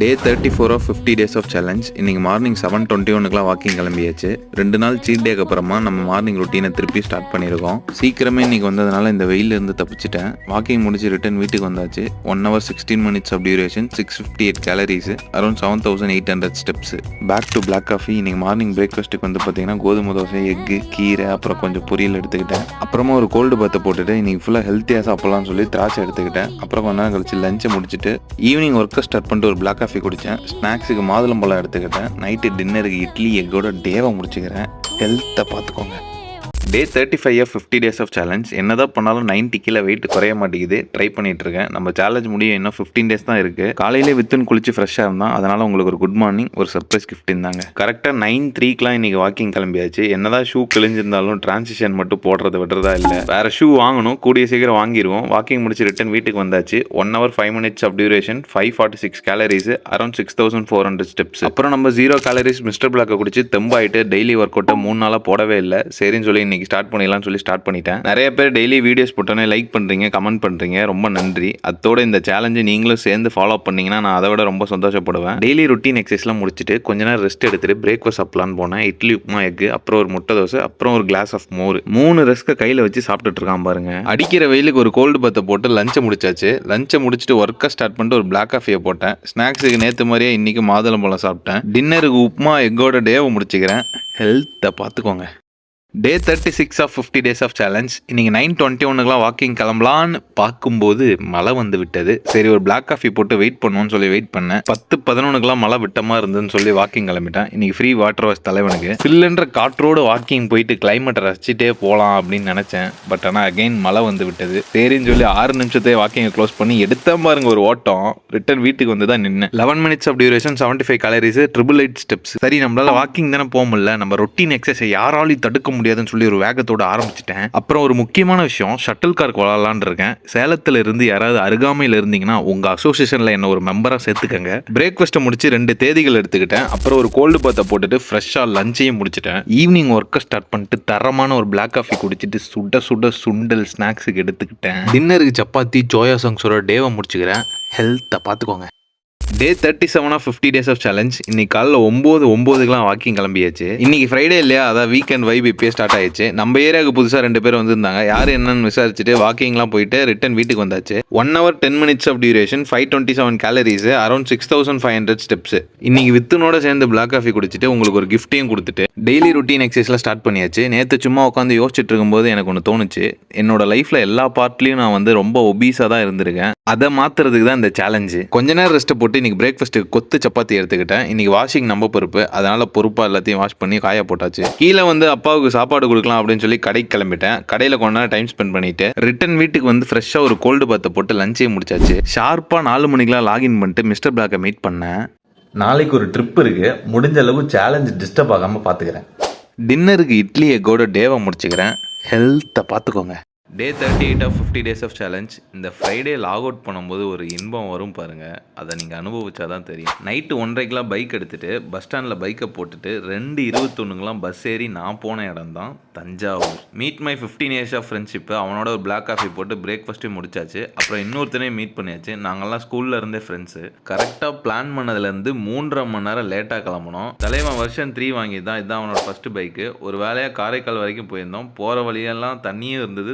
Speaker 1: டே 34 ஆஃப் 50 டேஸ் ஆஃப் சேலஞ்ச். இன்றைக்கி மார்னிங் 7:21க்குலாம் வாக்கிங் கிளம்பியாச்சு. 2 நாள் சீட் டேக்கு அப்புறமா நம்ம மார்னிங் ரொட்டீனை திருப்பி ஸ்டார்ட் பண்ணியிருக்கோம். சீக்கிரமே இன்றைக்கி வந்ததுனால இந்த வெயிலிருந்து தப்பிச்சிட்டேன். வாக்கிங் முடிச்சு ரிட்டன் வீட்டுக்கு வந்தாச்சு. 1 hour 16 minutes of duration, 658 calories, around 7800 steps. Back to black coffee. இன்றைக்கி மார்னிங் பிரேக்ஃபாஸ்ட்டுக்கு வந்து பார்த்தீங்கன்னா கோதுமை தோசை, எக்கு, கீரை, அப்புறம் கொஞ்சம் பொரியல் எடுத்துக்கிட்டேன். அப்புறமா ஒரு கோல்டு பத்தை போட்டுட்டு இன்றைக்கி ஃபுல்லாக ஹெல்த்தியாக சாப்பிட்லாம்னு சொல்லி திராட்சை எடுத்துக்கிட்டேன். அப்புறம் கொஞ்ச நேரம் கழிச்சு லஞ்சை முடிச்சுட்டு ஈவினிங் ஒர்க்கை ஸ்டார்ட் பண்ணிட்டு ஒரு பிளாக் காஃபி குடித்தேன். ஸ்நாக்ஸுக்கு மாதுளம்பழம் எடுத்துக்கிட்டேன். நைட்டு டின்னருக்கு இட்லி எக்கோட டேவை முடிச்சுக்கிறேன். ஹெல்த்தை பார்த்துக்கோங்க. டே 35 ஆஃப் 50 டேஸ் ஆஃப் சேலஞ்ச். என்னதான் பண்ணாலும் 90 கிலோ வெயிட் குறைய மாட்டேங்குது. ட்ரை பண்ணிட்டு இருக்கேன். நம்ம சேலஞ்ச் முடிய இன்னும் 15 டேஸ் தான் இருக்கு. காலையிலே வித்துன்னு குளிச்சு ஃப்ரெஷ்ஷாக இருந்தான். அதனால உங்களுக்கு ஒரு குட் மார்னிங், ஒரு சர்ப்ரைஸ் கிஃப்ட் இருந்தாங்க. கரெக்டாக 9:03க்குலாம் இன்னைக்கு வாக்கிங் கிளம்பியாச்சு. என்னதான் ஷூ கிழிஞ்சிருந்தாலும் டிரான்சிஷன் மட்டும் போடுறத விடுறதா இல்லை. வேற ஷூ வாங்கணும், கூடிய சீக்கிரம் வாங்கிடுவோம். வாக்கிங் முடிச்சு ரிட்டன் வீட்டுக்கு வந்தாச்சு. 1 hour 5 minutes of duration, 546 calories, around 6400 steps. அப்புறம் நம்ம 0 calories மிஸ்டர் பிளாக்கை குடிச்சு தெம்பாயிட்டு டெய்லி ஒர்க் அவுட்டை 3 நாளாக போடவே இல்லை. சரின்னு சொல்லி இன்னைக்கு ஸ்டார்ட் பண்ணிடலாம்னு சொல்லி ஸ்டார்ட் பண்ணிட்டேன். நிறைய பேர் டெய்லி வீடியோஸ் போட்டோன்னே லைக் பண்ணுறீங்க, கமெண்ட் பண்ணுறீங்க, ரொம்ப நன்றி. அதோட இந்த சேலஞ்சை நீங்களும் சேர்ந்து ஃபாலோ பண்ணீங்கன்னா நான் அதை விட ரொம்ப சந்தோஷப்படுவேன். டெய்லி ருட்டீன் எக்ஸசைஸ்லாம் முடிச்சுட்டு கொஞ்ச நேரம் ரெஸ்ட் எடுத்துட்டு பிரேக்ஃபாஸ்ட் சாப்பிடலான்னு போனேன். இட்லி, உப்புமா, எக்கு, அப்புறம் ஒரு முட்டை தோசை, அப்புறம் ஒரு கிளாஸ் ஆஃப் மோர். 3 ரஸ்க்கை கையில் வச்சு சாப்பிட்டுட்டு இருக்கான் பாருங்க. அடிக்கிற வெயிலுக்கு ஒரு கோல்டு பத்தை போட்டு லஞ்சை முடிச்சாச்சு. லஞ்சை முடிச்சுட்டு ஒர்க்கை ஸ்டார்ட் பண்ணிட்டு ஒரு பிளாக் காஃபியை போட்டேன். ஸ்நாக்ஸுக்கு நேற்று மாதிரியே இன்னைக்கு மாதுளம்பழம் சாப்பிட்டேன். டின்னருக்கு உப்புமா எக்கோட டேவை முடிச்சுக்கிறேன். ஹெல்த்தை பார்த்துக்கோங்க. டே 36 ஆஃப் 50 டேஸ் ஆஃப் சேலஞ்ச். இன்னைக்கு 9:21 வாக்கிங் கிளம்பலான்னு பார்க்கும்போது மழை வந்து விட்டது. சரி ஒரு பிளாக் காஃபி போட்டு வெயிட் பண்ணுவோன்னு சொல்லி வெயிட் பண்ணேன். 10-11 மழை விட்டமா இருந்துன்னு சொல்லி வாக்கிங் கிளம்பிட்டேன். இன்னைக்கு ஃப்ரீ வாட்டர் வாஷ் தலைவனுக்கு சில்லுன்ற காற்றோடு வாக்கிங் போயிட்டு கிளைமேட்டை ரசிச்சுட்டே போகலாம் அப்படின்னு நினைச்சேன். பட் ஆனால் அகைன் மழை வந்து விட்டது. சரின்னு சொல்லி 6 நிமிஷத்தையே வாக்கிங்கை க்ளோஸ் பண்ணி எடுத்த பாருங்க ஒரு ஓட்டம். ரிட்டர்ன் வீட்டுக்கு வந்து தான் நின்று 11 minutes of duration, 75 calories, 888 steps. சரி நம்மளால வாக்கிங் தானே போக முடியல, நம்ம ரொட்டீன் எக்ஸசைஸ் யாராலையும் தடுக்க முடியாதுன்னு சொல்லி ஒரு வேகத்தோட ஆரம்பிச்சிட்டேன். அப்புறம் ஒரு முக்கியமான விஷயம், ஷட்டில் கார்க் விளாட்லான்னு இருக்கேன். சேலத்தில் இருந்து யாராவது அருகாமையில் இருந்தீங்கன்னா உங்க அசோசியேஷன்ல என்ன ஒரு மெம்பரா சேர்த்துக்கங்க. பிரேக்ஃபாஸ்ட்டை முடிச்சு 2 தேதிகள் எடுத்துக்கிட்டேன். அப்புறம் ஒரு கோல்டு பாத்தை போட்டுட்டு ஃப்ரெஷ்ஷா லஞ்சையும் முடிச்சிட்டேன். ஈவினிங் ஒர்க்கை ஸ்டார்ட் பண்ணிட்டு தரமான ஒரு பிளாக் காஃபி குடிச்சிட்டு சுட சுட சுண்டல் ஸ்நாக்ஸுக்கு எடுத்துக்கிட்டேன். டின்னருக்கு சப்பாத்தி சோயா சங்ஸோட டேவை முடிச்சுக்கிறேன். ஹெல்த்தை பார்த்துக்கோங்க. டே 37 ஆஃப் 50 டேஸ் ஆஃப் சேலஞ்ச். இன்னைக்கு காலைல 9:09 வாக்கிங் கிளம்பியாச்சு. இன்னைக்கு ஃப்ரைடே இல்லையா, அதான் வீக்கெண்ட் வைப் இப்பயே ஸ்டார்ட் ஆயிடுச்சு. நம்ம ஏரியாவுக்கு புதுசாக 2 பேர் வந்திருந்தாங்க. யார் என்னன்னு விசாரிச்சுட்டு வாக்கிங்லாம் போயிட்டு ரிட்டன் வீட்டுக்கு வந்தாச்சு. 1 hour 10 minutes of duration, 527 calories, around 6500 steps. இன்னைக்கு வித்துனோட சேர்ந்து பிளாக் காஃபி குடிச்சிட்டு உங்களுக்கு ஒரு கிஃப்ட்டையும் கொடுத்துட்டு டெய்லி ரொட்டீன் எக்ஸசைஸ்லாம் ஸ்டார்ட் பண்ணியாச்சு. நேற்று சும்மா உட்காந்து யோசிச்சுட்டு இருக்கும்போது எனக்கு ஒன்று தோணுச்சு. என்னோட லைஃப்ல எல்லா பார்ட்லையும் நான் வந்து ரொம்ப ஒபீஸாக தான் இருந்திருக்கேன். அதை மாத்துறதுக்கு தான் இந்த சேலஞ்சு. கொஞ்ச நேரம் ரெஸ்ட்டை போட்டு இன்னைக்கு பிரேக்ஃபாஸ்ட்டுக்கு கொத்து சப்பாத்தி எடுத்துக்கிட்டேன். இன்னைக்கு வாஷிங் நம்ம பொறுப்பு, அதனால பொறுப்பாக எல்லாத்தையும் வாஷ் பண்ணி காய போட்டாச்சு. கீழே வந்து அப்பாவுக்கு சாப்பாடு கொடுக்கலாம் அப்படின்னு சொல்லி கடைக்கு கிளம்பிட்டேன். கடையில் கொஞ்ச நேரம் டைம் ஸ்பெண்ட் பண்ணிட்டு ரிட்டன் வீட்டுக்கு வந்து ஃப்ரெஷ்ஷாக ஒரு கோல்டு பாத்தை போட்டு லஞ்சையும் முடிச்சாச்சு. ஷார்ப்பாக 4 மணிக்கெலாம் லாகின் பண்ணிட்டு மிஸ்டர் பிளாக்கை மீட் பண்ணேன். நாளைக்கு ஒரு ட்ரிப் இருக்கு, முடிஞ்ச அளவு சேலஞ்ச் டிஸ்டர்ப் ஆகாமல் பார்த்துக்கிறேன். டின்னருக்கு இட்லி எக்கோட டேவை முடிச்சுக்கிறேன். ஹெல்த்தை பார்த்துக்கோங்க. டே 38 ஆஃப் 50 டேஸ் ஆஃப் சேலஞ்ச். இந்த ஃப்ரைடே லாக் அவுட் பண்ணும்போது ஒரு இன்பம் வரும் பாருங்கள், அதை நீங்கள் அனுபவிச்சா தான் தெரியும். நைட்டு 1:30 பைக் எடுத்துகிட்டு பஸ் ஸ்டாண்டில் பைக்கை போட்டுட்டு 2:21 பஸ் ஏறி நான் போன இடம் தான் Thanjavur. Meet my 15 years of friendship. அவனோட ஒரு பிளாக் காஃபி போட்டு பிரேக்ஃபாஸ்ட்டையும் முடிச்சாச்சு. அப்புறம் இன்னொருத்தனையும் மீட் பண்ணியாச்சு. நாங்கள்லாம் ஸ்கூலில் இருந்தே ஃப்ரெண்ட்ஸு. கரெக்டாக பிளான் பண்ணதுலேருந்து 3.5 மணி நேரம் லேட்டாக கிளம்பணும். தலைவன் வருஷன் 3 வாங்கி தான், இதுதான் அவனோட ஃபஸ்ட்டு பைக்கு. ஒரு வேலையாக காரைக்கால் வரைக்கும் போயிருந்தோம். போகிற வழியெல்லாம் தண்ணியும் இருந்தது,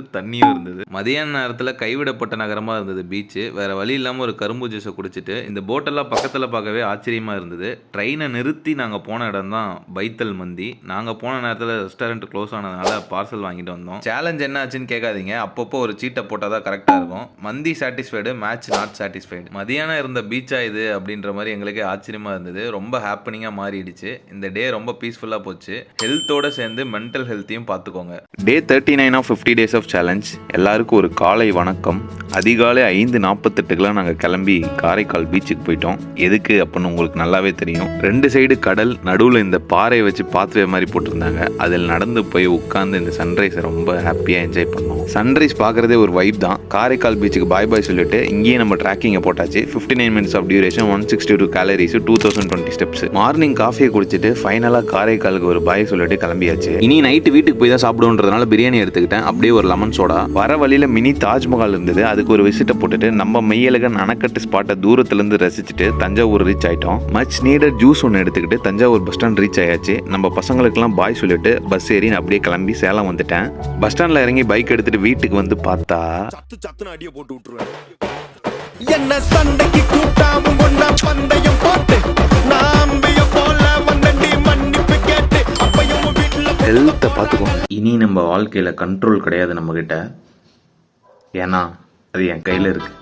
Speaker 1: மதியான நேரத்தில் கைவிடப்பட்ட நகரமாக இருந்தது பீச்சு. வேற வழி இல்லாமல் ஒரு கரும்பு ஜூஸை குடிச்சிட்டு இந்த போட்டெல்லாம் பக்கத்தில் பார்க்கவே ஆச்சரியமாக இருந்தது. ட்ரெயினை நிறுத்தி நாங்கள் போன இடம் தான் பைத்தல் மந்தி. நாங்கள் போன நேரத்தில் ரெஸ்டாரண்ட் க்ளோஸ் ஆனதுனால பார்சல் வாங்கிட்டு வந்தோம். சேலஞ்ச் என்ன ஆச்சுன்னு கேட்காதீங்க, அப்பப்போ ஒரு சீட்டை போட்டால் தான் கரெக்டாக இருக்கும். மந்தி சாட்டிஸ்ஃபைடு, மேட்ச் நாட் சாட்டிஸ்ஃபைடு. மதியானம் இருந்த பீச்சா இது அப்படின்ற மாதிரி எங்களுக்கே ஆச்சரியமாக இருந்தது. ரொம்ப ஹாப்பனிங்காக மாறிடுச்சு. இந்த டே ரொம்ப பீஸ்ஃபுல்லாக போச்சு. ஹெல்த்தோட சேர்ந்து மென்டல் ஹெல்த்தையும் பார்த்துக்கோங்க. டே 39 ஆஃப் 50 டேஸ் ஆஃப் சேலஞ்ச். எல்லாருக்கும் ஒரு காலை வணக்கம். அதிகாலை 5:48 நாங்கள் கிளம்பி காரைக்கால் பீச்சுக்கு போயிட்டோம். எதுக்கு அப்படின்னு உங்களுக்கு நல்லாவே தெரியும். 2 சைடு கடல், நடுவில் இந்த பாறையை வச்சு பாத்வே மாதிரி போட்டிருந்தாங்க. அதில் நடந்து போய் உட்காந்து இந்த சன்ரைஸை ரொம்ப ஹாப்பியாக என்ஜாய் பண்ணோம். சன்ரைஸ் பார்க்குறதே ஒரு வைப் தான். காரைக்கால் பீச்சுக்கு பாய் பாய் சொல்லிட்டு இங்கேயே நம்ம ட்ராக்கிங்கை போட்டாச்சு. 59 minutes of duration, 162 calories, 2020 steps. Morning காஃபியை குடிச்சிட்டு ஃபைனலாக காரைக்காலுக்கு ஒரு பாய் சொல்லிட்டு கிளம்பியாச்சு. இனி நைட்டு வீட்டுக்கு போய் தான் சாப்பிடுன்றதுனால பிரியாணி எடுத்துக்கிட்டேன். அப்படியே ஒரு லெமன் சோடா. வர வழியில் மினி தாஜ்மஹால் இருந்தது, அதுக்கு ஒரு விசிட்டை போட்டுட்டு நம்ம மெய்யழகன் அணைக்கட்டு ஸ்பாட்டை தூரத்துலேருந்து ரசிச்சுட்டு தஞ்சாவூர் ரீச் ஆகிட்டோம். மச் நீடட் ஜூஸ் ஒன்று எடுத்துக்கிட்டு தஞ்சாவூர் பஸ் ஸ்டாண்ட் ரீச் ஆயாச்சு. நம்ம பசங்களுக்கெல்லாம் பாய் சொல்லிட்டு பஸ் ஏறி அப்படியே கிளம்பி சேலம் வந்துட்டேன். பஸ் ஸ்டாண்டில் இறங்கி பைக் எடுத்துட்டு வீட்டுக்கு வந்து பார்த்தா
Speaker 4: அடிய போட்டு விட்டுருவேன். என்ன சண்டைக்கு கூட்டாம ஒன்னா பந்தயம் போட்டு நாம்பிய போல வந்தண்டி மன்னிப்பு கேட்டு அப்பையும் வீட்டுல
Speaker 1: ஹெல்த்தை பார்த்துக்கோங்க. இனி நம்ம வாழ்க்கையில் கண்ட்ரோல் கிடையாது நம்மக்கிட்ட, ஏன்னா அது என் கையில் இருக்குது.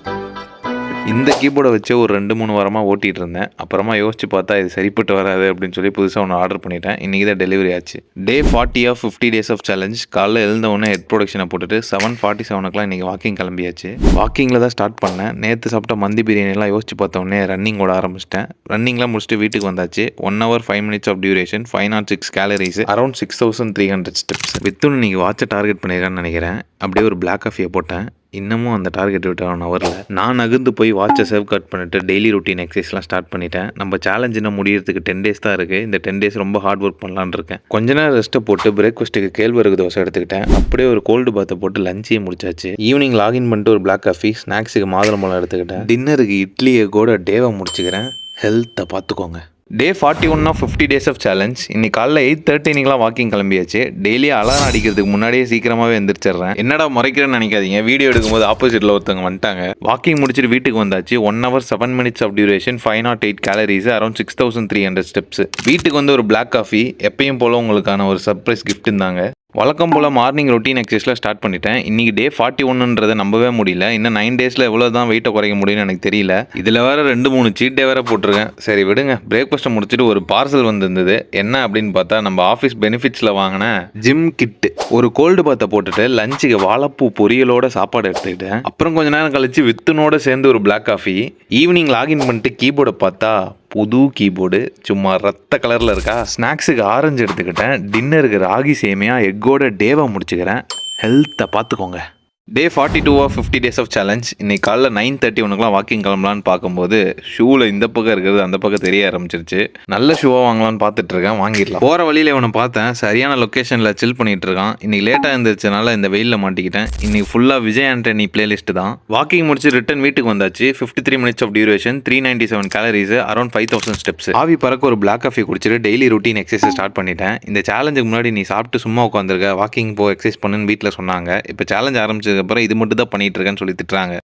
Speaker 1: இந்த கீபோர்டை வச்சு ஒரு 2-3 வாரமாக ஓட்டிகிட்டு இருந்தேன். அப்புறமா யோசிச்சு பார்த்தா இது சரிப்பட்டு வராது அப்படின்னு சொல்லி புதுசாக ஒன்று ஆர்டர் பண்ணிட்டேன். இன்றைக்கி தான் டெலிவரி ஆச்சு. டே 40 ஆஃப் 50 டேஸ் ஆஃப் சேலஞ்ச். காலைல எழுந்தவுடனே ஹெட் ப்ரொடக்ஷனை போட்டுட்டு 7:47 இன்றைக்கி வாக்கிங் கிளம்பியாச்சு. வாக்கிங்கில் தான் ஸ்டார்ட் பண்ணேன். நேற்று சாப்பிட்ட மந்தி பிரியாணிலாம் யோசிச்சு பார்த்தோன்னே ரன்னிங் ஓட ஆரம்பிச்சிட்டேன். ரன்னிங்லாம் முடிச்சுட்டு வீட்டுக்கு வந்தாச்சு. 1 hour 5 minutes of duration, 506 calories, around 6300 steps. வித்துன்னு இன்னைக்கு வாட்சை டார்கெட் பண்ணியிருக்கான்னு நினைக்கிறேன். அப்படியே ஒரு பிளாக் காஃபியை போட்டேன். இன்னமும் அந்த டார்கெட் விட்டு 1 hourல நான் நகர்ந்து போய் வாட்சை சேவ் கட் பண்ணிட்டு டெய்லி ரொட்டீன் எக்ஸசைஸ்லாம் ஸ்டார்ட் பண்ணிட்டேன். நம்ம சேலஞ்ச் இன்னும் முடியறதுக்கு 10 days தான் இருக்குது. இந்த 10 days ரொம்ப ஹார்ட் ஒர்க் பண்ணலான்னு இருக்கேன். கொஞ்ச நேரம் ரெஸ்ட்டை போட்டு பிரேக்ஃபாஸ்ட்டுக்கு கேழ்வரகு தோசை எடுத்துக்கிட்டேன். அப்படியே ஒரு கோல்டு பாத்தை போட்டு லஞ்சையும் முடிச்சாச்சு. ஈவினிங் லாகின் பண்ணிட்டு ஒரு பிளாக் காஃபி, ஸ்நாக்ஸுக்கு மாதுளம்பழம் எடுத்துக்கிட்டேன். டின்னருக்கு இட்லியை கூட டேவை முடிச்சுக்கிறேன். ஹெல்த்தை பார்த்துக்கோங்க. டே 41 ஆஃப் 50 டேஸ் ஆஃப் சேலஞ்ச். இன்னைக்கு காலைல 8:30 வாக்கிங் கிளம்பியாச்சு. டெய்லி அலாரம் அடிக்கிறதுக்கு முன்னாடியே சீக்கிரமாகவே எந்திரிச்சிடுறேன். என்னடா முறைக்கிறேன்னு நினைக்காதீங்க, வீடியோ எடுக்கும்போது ஆப்போசிட்டில் ஒருத்தவங்க வந்துட்டாங்க. வாக்கிங் முடிச்சுட்டு வீட்டுக்கு வந்தாச்சு. 1 hour 7 minutes of duration, 508 calories, around 6300 steps. வீட்டுக்கு வந்து ஒரு பிளாக் காஃபி, எப்பயும் போல உங்களுக்கான ஒரு சர்ப்ரைஸ் கிஃப்ட் இருந்தாங்க. வழக்கம் போல் மார்னிங் ரொட்டீன் எக்ஸசைஸில் ஸ்டார்ட் பண்ணிட்டேன். இன்றைக்கி டே 41ன்றதை நம்பவே முடியல. இன்னும் 9 டேஸில் எவ்வளோ தான் வெயிட்டை குறைக்க முடியும்னு எனக்கு தெரியல. இதில் வேறு 2-3 சீட் டே வேறு போட்டிருக்கேன். சரி விடுங்க. பிரேக்ஃபாஸ்ட்டை முடிச்சுட்டு ஒரு பார்சல் வந்திருந்தது. என்ன அப்படின்னு பார்த்தா நம்ம ஆஃபீஸ் பெனிஃபிட்ஸில் வாங்கின ஜிம் கிட்டு. ஒரு கோல்டு பாத்தை போட்டுட்டு லஞ்சுக்கு வாழைப்பூ பொரியலோட சாப்பாடு எடுத்துக்கிட்டேன். அப்புறம் கொஞ்ச நேரம் கழிச்சு வித்துனோட சேர்ந்து ஒரு பிளாக் காஃபி. ஈவினிங் லாகின் பண்ணிட்டு கீபோர்டை பார்த்தா புது கீபோர்டு சும்மா ரத்த கலரில் இருக்கா. ஸ்நாக்ஸுக்கு ஆரஞ்சு எடுத்துக்கிட்டேன். டின்னருக்கு ராகி சேமியா எக்கோட டேவை முடிச்சுக்கிறேன். ஹெல்த்தை பார்த்துக்கோங்க. டே 42 ஆஃப் 50 டேஸ் ஆஃப் சேலஞ்ச். இன்னைக்கு காலைல 9:31 வாக்கிங் கிளம்பலான்னு பார்க்கும்போது ஷூவில் இந்த பக்கம் இருக்கிறது அந்த பக்கம் தெரிய ஆரம்பிச்சிருச்சு. நல்ல ஷூவாக வாங்கலான்னு பார்த்துட்டு இருக்கேன். வாங்கிடலாம். போகிற வழியில் இவனை பார்த்தேன். சரியான லொக்கேஷனில் சில் பண்ணிட்டு இருக்கான். இன்னைக்கு லேட்டாக இருந்துச்சுனால இந்த வெயிலில் மாட்டிக்கிட்டேன். இன்னைக்கு ஃபுல்லாக விஜய் ஆண்டனி பிளேலிஸ்ட் தான். வாக்கிங் முடிச்சு ரிட்டன் வீட்டுக்கு வந்தாச்சு. 53 minutes of duration, 397 calories, around 5000 steps. ஆவி பறக்க ஒரு பிளாக் காஃபி குடிச்சிட்டு டெய்லி ரொட்டீன் எக்ஸசைஸ் ஸ்டார்ட் பண்ணிட்டேன். இந்த சேலஞ்சுக்கு முன்னாடி நீ சாப்பிட்டு சும்மா உட்காந்துருக்க, வாக்கிங் போ, எக்ஸசைஸ் பண்ணுன்னு வீட்டில் சொன்னாங்க. இப்போ சேலஞ்ச் ஆரம்பிச்சது அப்புறம் இது மட்டும் தான் பண்ணிட்டு இருக்கேன்னு சொல்லி திட்டுறாங்க.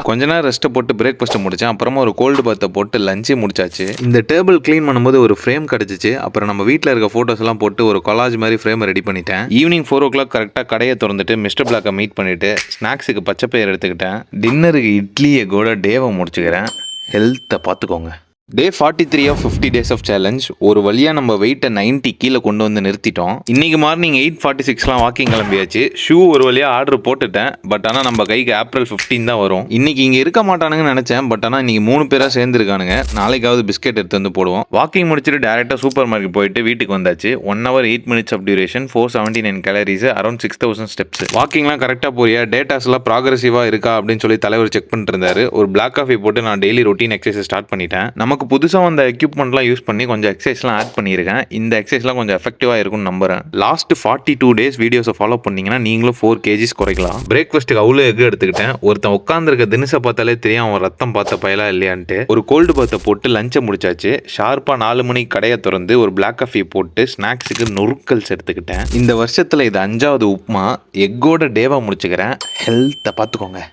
Speaker 1: கொஞ்ச நேரம் ரெஸ்ட்டை போட்டு பிரேக்ஃபாஸ்ட்டை முடிச்சேன். அப்புறமா ஒரு கோல்டு பாத்தை போட்டு லஞ்சே முடிச்சாச்சு. இந்த டேபிள் க்ளீன் பண்ணும்போது ஒரு ஃப்ரேம் கிடச்சிச்சு. அப்புறம் நம்ம வீட்டில் இருக்க ஃபோட்டோஸ் எல்லாம் போட்டு ஒரு கொலாஜ் மாதிரி ஃப்ரேமை ரெடி பண்ணிட்டேன். ஈவினிங் 4 o'clock கரெக்டாக கடையை திறந்துட்டு மிஸ்டர் பிளாக்கை மீட் பண்ணிட்டு ஸ்நாக்ஸுக்கு பச்சை பயிர் எடுத்துக்கிட்டேன். டின்னருக்கு இட்லி எக்கோட டேவை முடிச்சுக்கிறேன். ஹெல்த்தை பார்த்துக்கோங்க. டே 43 ஆஃப் 50 டேஸ் ஆஃப் சேலஞ்ச். ஒரு வழியாக நம்ம வெயிட்டை 90 கீழே கொண்டு வந்து நிறுத்திட்டோம். இன்னைக்கு மார்னிங் 8:46 வாக்கிங் கிளம்பியாச்சு. ஷூ ஒரு வழியாக ஆர்டர் போட்டுட்டேன். பட் ஆனால் நம்ம கைக்கு April 15 தான் வரும். இன்னைக்கு இங்கே இருக்க மாட்டானுங்கன்னு நினச்சேன். பட் ஆனால் இன்னைக்கு 3 பேராக சேர்ந்துருக்கானுங்க. நாளைக்காவது பிஸ்கெட் எடுத்து வந்து போடுவோம். வாக்கிங் முடிச்சுட்டு டேரெக்டாக சூப்பர் மார்க்கெட் போயிட்டு வீட்டுக்கு வந்தாச்சு. 1 hour 8 minutes of duration, 479 calories, around 6000 steps. வாக்கிங்லாம் கரெக்டாக போறியா, டேட்டாஸ் எல்லாம் ப்ராக்ரெசிவாக இருக்கா அப்படின்னு சொல்லி தலைவர் செக் பண்ணிட்டு இருந்தாரு. ஒரு பிளாக் காஃபி போட்டு நான் டெய்லி ரொட்டீன் எக்ஸசைஸ் ஸ்டார்ட் பண்ணிட்டேன். நமக்கு புதுசாக அந்த எக்யூப்மெண்ட்லாம் யூஸ் பண்ணி கொஞ்சம் எக்ஸசைஸ்லாம் ஆட் பண்ணியிருக்கேன். இந்த எக்ஸசைஸ்லாம் கொஞ்சம் எஃபெக்டிவாக இருக்கும்னு நம்புறேன். லாஸ்ட் 42 டேஸ் வீடியோஸை ஃபாலோ பண்ணீங்கன்னா நீங்களும் 4 kgs குறைக்கலாம். பிரேக்ஃபாஸ்ட்டுக்கு அவ்வளோ எக் எடுத்துக்கிட்டேன். ஒருத்தன் உட்காந்துருக்க தினசை பார்த்தாலே தெரியும் அவன் ரத்தம் பார்த்த பயலா இல்லையான்ட்டு. ஒரு கோல்டு பாத்தை போட்டு லஞ்சை முடிச்சாச்சு. ஷார்ப்பாக 4 மணிக்கு கடையை திறந்து ஒரு பிளாக் காஃபி போட்டு ஸ்நாக்ஸுக்கு நொறுக்கல்ஸ் எடுத்துக்கிட்டேன். இந்த வருஷத்தில் இது 5வது உப்புமா. எக்கோட டேவா முடிச்சுக்கிறேன். ஹெல்த்தை பார்த்துக்கோங்க.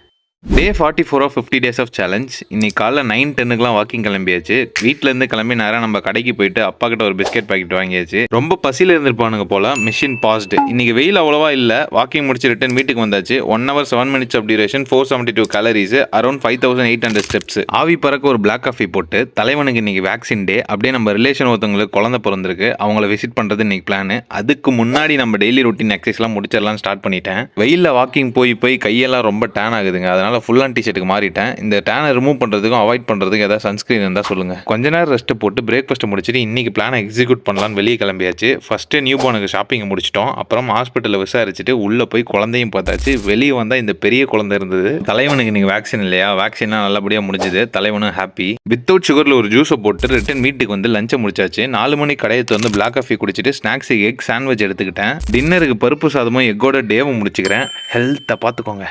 Speaker 1: டே 44 ஆஃப் 50 டேஸ் ஆஃப் சேலஞ்ச். இன்னைக்கு காலைல 9:10 வாக்கிங் கிளம்பியாச்சு. வீட்டிலேருந்து கிளம்பி நேரம் நம்ம கடைக்கு போயிட்டு அப்பா கிட்ட ஒரு பிஸ்கெட் பாக்கெட் வாங்கியாச்சு. ரொம்ப பசியில் இருந்திருப்பானுங்க போல. Machine passed. இன்னைக்கு வெயில் அவ்வளோவா இல்லை. வாக்கிங் முடிச்சு ரிட்டன் வீட்டுக்கு வந்தாச்சு. 1 hour 7 minutes of duration, 472 calories, around 5800 steps. ஆவி பறக்க ஒரு பிளாக் காஃபி போட்டு தலைவனுக்கு இன்னைக்கு வேக்சின் டே. அப்படியே நம்ம ரிலேஷன் ஒருத்தவங்களுக்கு குழந்தை பிறந்திருக்கு. அவங்கள விசிட் பண்ணுறது இன்னைக்கு பிளான். அதுக்கு முன்னாடி நம்ம டெய்லி ரொட்டீன் எக்ஸசைஸ்லாம் முடிச்சிடலாம் ஸ்டார்ட் பண்ணிட்டேன். வெயிலில் வாக்கிங் போய் கையெல்லாம் ரொம்ப டேன் ஆகுதுங்க. அதனால ஃபுல் அண்ட் டிஷர்ட்டுக்கு மாறிட்டேன். இந்த டேனை ரிமூவ் பண்ணுறதுக்கும் அவாய்ட் பண்ணுறதுக்கும் ஏதாவது சன்ஸ்கிரீன் இருந்தால் சொல்லுங்கள். கொஞ்ச நேரம் ரெஸ்ட்டு போட்டு பிரேக்ஃபாஸ்ட்டை முடிச்சுட்டு இன்னைக்கு பிளானை எக்ஸிக்யூட் பண்ணலான்னு வெளியே கிளம்பியாச்சு. ஃபஸ்ட்டு நியூ பார்னுக்கு ஷாப்பிங் முடிச்சிட்டோம். அப்புறம் ஹாஸ்பிட்டலில் விசாரிச்சுட்டு உள்ளே போய் குழந்தையும் பார்த்தாச்சு. வெளியே வந்தால் இந்த பெரிய குழந்தை இருந்தது. தலைவனுக்கு இன்னைக்கு வேக்சின் இல்லையா, வேக்சின்லாம் நல்லபடியாக முடிஞ்சுது. தலைவனும் ஹாப்பி. வித்தவுட் சுகரில் ஒரு ஜூஸை போட்டு ரிட்டன் வீட்டுக்கு வந்து லஞ்சை முடிச்சாச்சு. 4 மணிக்கு கடையை வந்து பிளாக் காஃபி குடிச்சிட்டு ஸ்நாக்ஸுக்கு எக் சாண்ட்விச் எடுத்துக்கிட்டேன். டின்னருக்கு பருப்பு சாதமும் எக்கோட டேவை முடிச்சுக்கிறேன். ஹெல்த்தை பார்த்துக்கோங்க.